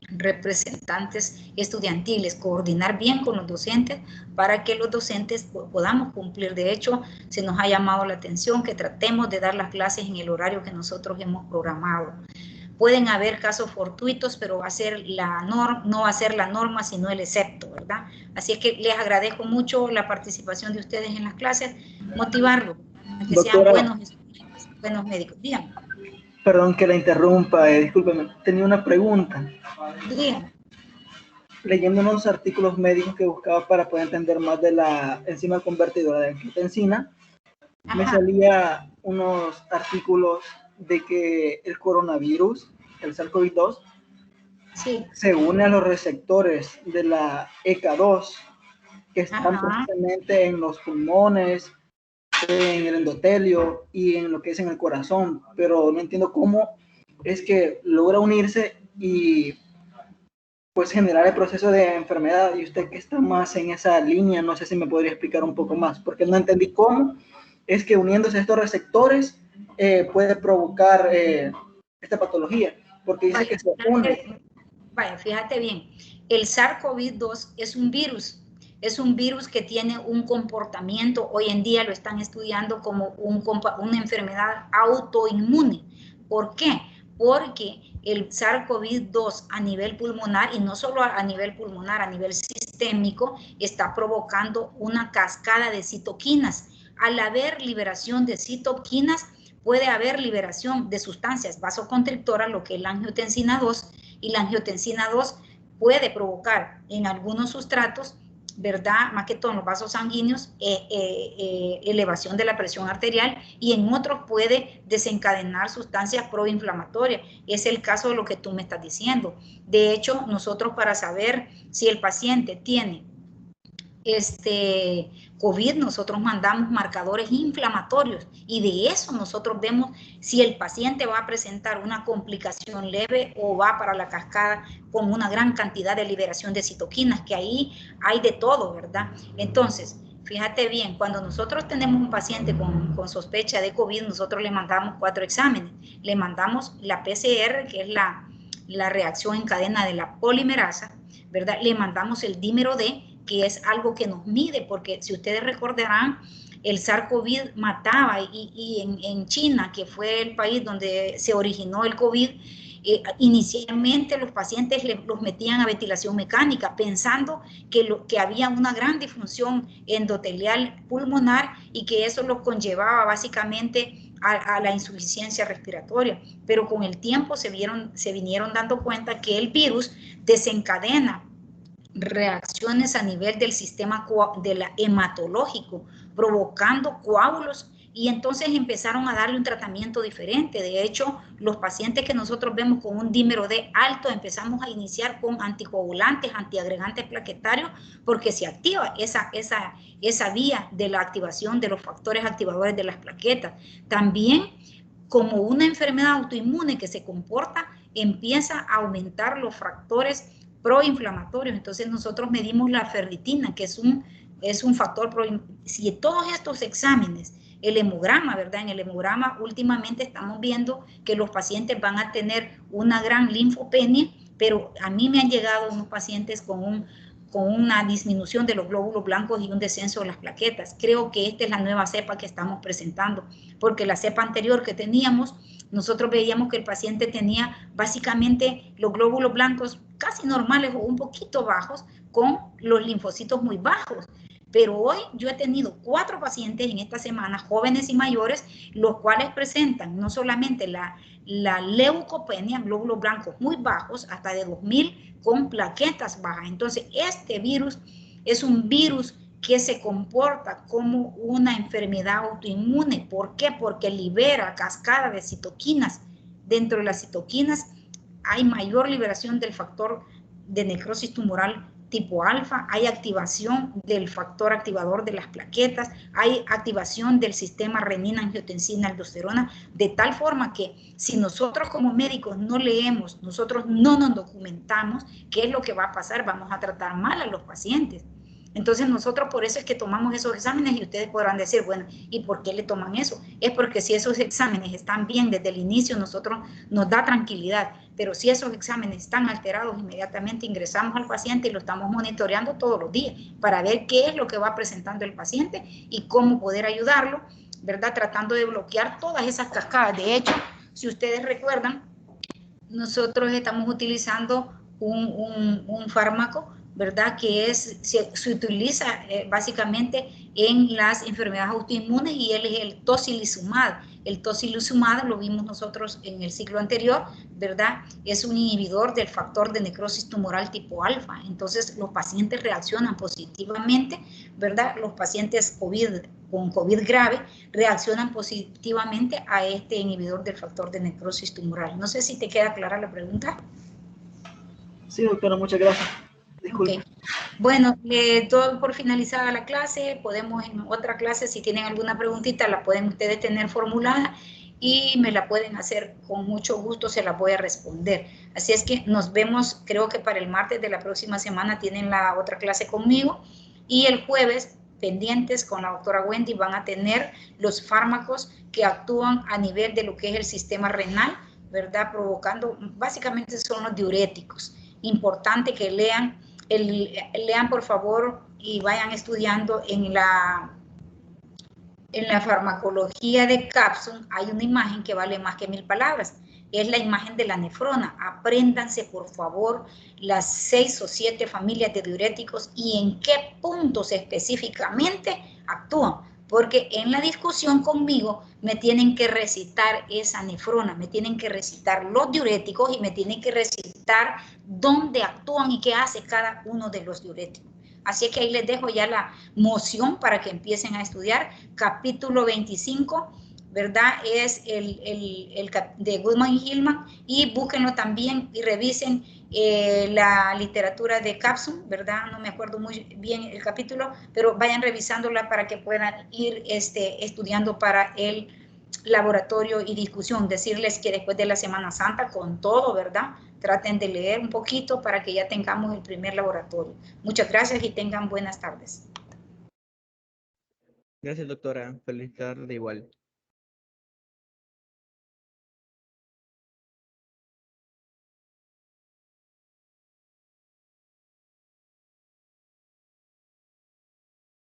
representantes estudiantiles, coordinar bien con los docentes para que los docentes podamos cumplir. De hecho, se nos ha llamado la atención que tratemos de dar las clases en el horario que nosotros hemos programado. Pueden haber casos fortuitos, pero va a ser no va a ser la norma, sino el excepto, ¿verdad? Así es que les agradezco mucho la participación de ustedes en las clases, motivarlos, que sean Doctora, buenos estudiantes, buenos médicos. Díganme. perdón que la interrumpa, discúlpeme, tenía una pregunta. Díganme. Leyendo unos artículos médicos que buscaba para poder entender más de la enzima convertidora de angiotensina, me salía unos artículos de que el coronavirus, el SARS-CoV-2, Sí. se une a los receptores de la ECA2, que están precisamente en los pulmones, en el endotelio y en lo que es en el corazón, pero no entiendo cómo es que logra unirse y pues generar el proceso de enfermedad. Y usted que está más en esa línea, no sé si me podría explicar un poco más, porque no entendí cómo es que uniéndose estos receptores puede provocar esta patología, porque dice que se une. Vaya, fíjate bien, el SARS-CoV-2 es un virus que tiene un comportamiento, hoy en día lo están estudiando como una enfermedad autoinmune. ¿Por qué? Porque el SARS-CoV-2 a nivel pulmonar, y no solo a nivel pulmonar, a nivel sistémico, está provocando una cascada de citoquinas. Al haber liberación de citoquinas, puede haber liberación de sustancias vasoconstrictoras, lo que es la angiotensina 2, y la angiotensina 2 puede provocar en algunos sustratos, ¿verdad? Más que todo en los vasos sanguíneos, elevación de la presión arterial, y en otros puede desencadenar sustancias proinflamatorias. Es el caso de lo que tú me estás diciendo. De hecho, nosotros para saber si el paciente tiene COVID, nosotros mandamos marcadores inflamatorios y de eso nosotros vemos si el paciente va a presentar una complicación leve o va para la cascada con una gran cantidad de liberación de citoquinas, que ahí hay de todo, ¿verdad? Entonces, fíjate bien, cuando nosotros tenemos un paciente con sospecha de COVID, nosotros le mandamos 4 exámenes. Le mandamos la PCR, que es la reacción en cadena de la polimerasa, ¿verdad? Le mandamos el dímero D, que es algo que nos mide, porque si ustedes recordarán, el SARS-CoV mataba, y en China, que fue el país donde se originó el COVID, inicialmente los pacientes los metían a ventilación mecánica, pensando que había una gran disfunción endotelial pulmonar y que eso los conllevaba básicamente a la insuficiencia respiratoria. Pero con el tiempo se vinieron dando cuenta que el virus desencadena reacciones a nivel del sistema hematológico, provocando coágulos, y entonces empezaron a darle un tratamiento diferente. De hecho, los pacientes que nosotros vemos con un dímero D alto, empezamos a iniciar con anticoagulantes, antiagregantes plaquetarios, porque se activa esa vía de la activación de los factores activadores de las plaquetas. También, como una enfermedad autoinmune que se comporta, empieza a aumentar los factores proinflamatorios. Entonces nosotros medimos la ferritina, que es un factor si todos estos exámenes, el hemograma, ¿verdad? En el hemograma últimamente estamos viendo que los pacientes van a tener una gran linfopenia, pero a mí me han llegado unos pacientes con una disminución de los glóbulos blancos y un descenso de las plaquetas. Creo que esta es la nueva cepa que estamos presentando, porque la cepa anterior que teníamos, nosotros veíamos que el paciente tenía básicamente los glóbulos blancos casi normales o un poquito bajos, con los linfocitos muy bajos. Pero hoy yo he tenido 4 pacientes en esta semana, jóvenes y mayores, los cuales presentan no solamente la leucopenia, glóbulos blancos muy bajos, hasta de 2000, con plaquetas bajas. Entonces, este virus es un virus que se comporta como una enfermedad autoinmune. ¿Por qué? Porque libera cascada de citoquinas. Dentro de las citoquinas hay mayor liberación del factor de necrosis tumoral tipo alfa, hay activación del factor activador de las plaquetas, hay activación del sistema renina, angiotensina, aldosterona, de tal forma que si nosotros como médicos no leemos, nosotros no nos documentamos, ¿qué es lo que va a pasar? Vamos a tratar mal a los pacientes. Entonces nosotros por eso es que tomamos esos exámenes, y ustedes podrán decir, bueno, ¿y por qué le toman eso? Es porque si esos exámenes están bien desde el inicio, nosotros nos da tranquilidad, pero si esos exámenes están alterados, inmediatamente ingresamos al paciente y lo estamos monitoreando todos los días para ver qué es lo que va presentando el paciente y cómo poder ayudarlo, ¿verdad? Tratando de bloquear todas esas cascadas. De hecho, si ustedes recuerdan, nosotros estamos utilizando un fármaco ¿verdad? Que se utiliza básicamente en las enfermedades autoinmunes y él es el tocilizumab. El tocilizumab lo vimos nosotros en el ciclo anterior, ¿verdad? Es un inhibidor del factor de necrosis tumoral tipo alfa. Entonces los pacientes reaccionan positivamente, ¿verdad? Los pacientes con COVID grave reaccionan positivamente a este inhibidor del factor de necrosis tumoral. No sé si te queda clara la pregunta. Sí, doctora, muchas gracias. Disculpe. Okay. Bueno, todo por finalizada la clase, podemos en otra clase, si tienen alguna preguntita, la pueden ustedes tener formulada y me la pueden hacer con mucho gusto, se la voy a responder. Así es que nos vemos, creo que para el martes de la próxima semana tienen la otra clase conmigo y el jueves, pendientes con la doctora Wendy, van a tener los fármacos que actúan a nivel de lo que es el sistema renal, ¿verdad? Provocando, básicamente son los diuréticos. Importante que lean por favor y vayan estudiando en la farmacología de Capsum. Hay una imagen que vale más que 1000 palabras. Es la imagen de la nefrona. Apréndanse, por favor, las 6 o 7 familias de diuréticos y en qué puntos específicamente actúan. Porque en la discusión conmigo me tienen que recitar esa nefrona, me tienen que recitar los diuréticos y me tienen que recitar dónde actúan y qué hace cada uno de los diuréticos. Así que ahí les dejo ya la moción para que empiecen a estudiar. Capítulo 25, ¿verdad? Es el de Goodman y Hillman, y búsquenlo también y revisen la literatura de Capsum, ¿verdad? No me acuerdo muy bien el capítulo, pero vayan revisándola para que puedan ir estudiando para el laboratorio y discusión. Decirles que después de la Semana Santa, con todo, ¿verdad? Traten de leer un poquito para que ya tengamos el primer laboratorio. Muchas gracias y tengan buenas tardes. Gracias, doctora. Feliz tarde igual.